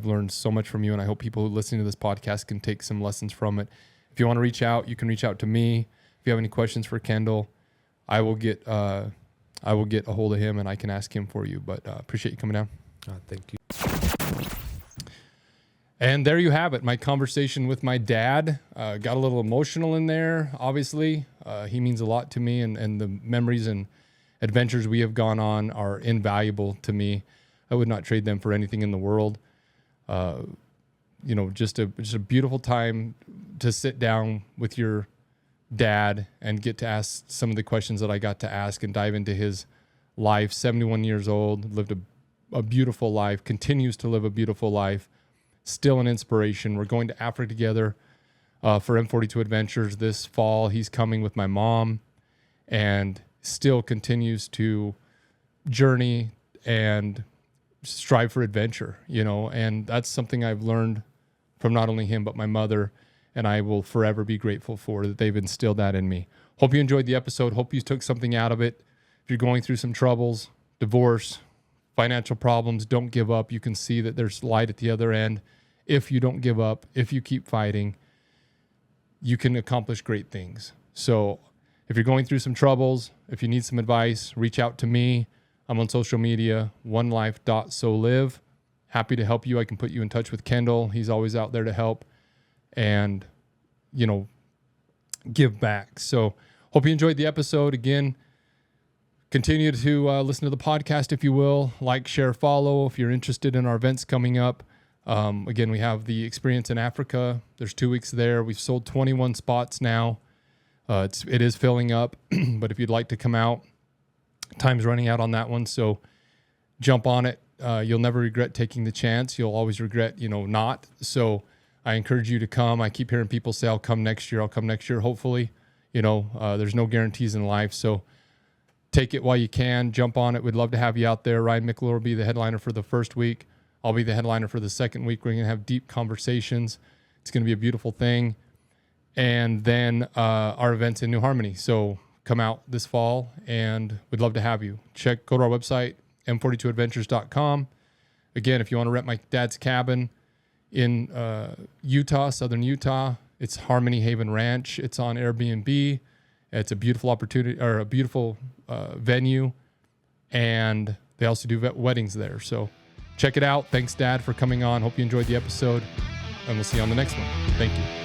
learned so much from you, and I hope people who listen to this podcast can take some lessons from it. If you want to reach out, you can reach out to me. If you have any questions for Kendall, I will get a hold of him and I can ask him for you. But appreciate you coming down. Thank you. And there you have it. My conversation with my dad got a little emotional in there. Obviously, he means a lot to me, and the memories and adventures we have gone on are invaluable to me. I would not trade them for anything in the world. Just a beautiful time to sit down with your dad and get to ask some of the questions that I got to ask and dive into his life. 71 years old, lived a beautiful life, continues to live a beautiful life, still an inspiration. We're going to Africa together for M42 Adventures this fall. He's coming with my mom and still continues to journey and strive for adventure, and that's something I've learned from not only him, but my mother, and I will forever be grateful for that they've instilled that in me. Hope you enjoyed the episode. Hope you took something out of it. If you're going through some troubles, divorce, financial problems, don't give up. You can see that there's light at the other end. If you don't give up, if you keep fighting, you can accomplish great things. So if you're going through some troubles, if you need some advice, reach out to me. I'm on social media, onelife.solive. Happy to help you. I can put you in touch with Kendall. He's always out there to help and, give back. So hope you enjoyed the episode. Again, continue to listen to the podcast if you will. Like, share, follow if you're interested in our events coming up. Again, we have the experience in Africa. There's 2 weeks there. We've sold 21 spots now. It is filling up, but if you'd like to come out, time's running out on that one. So jump on it. You'll never regret taking the chance. You'll always regret, not. So I encourage you to come. I keep hearing people say, I'll come next year. Hopefully, there's no guarantees in life. So take it while you can. Jump on it. We'd love to have you out there. Ryan Mickler will be the headliner for the first week. I'll be the headliner for the second week. We're going to have deep conversations. It's going to be a beautiful thing. And then our events in New Harmony. So come out this fall, and we'd love to have you. Go to our website, m42adventures.com. Again, if you want to rent my dad's cabin in Utah, southern Utah, it's Harmony Haven Ranch. It's on Airbnb. It's a beautiful opportunity, or a beautiful venue, and they also do weddings there. So check it out. Thanks, Dad, for coming on. Hope you enjoyed the episode, and we'll see you on the next one. Thank you.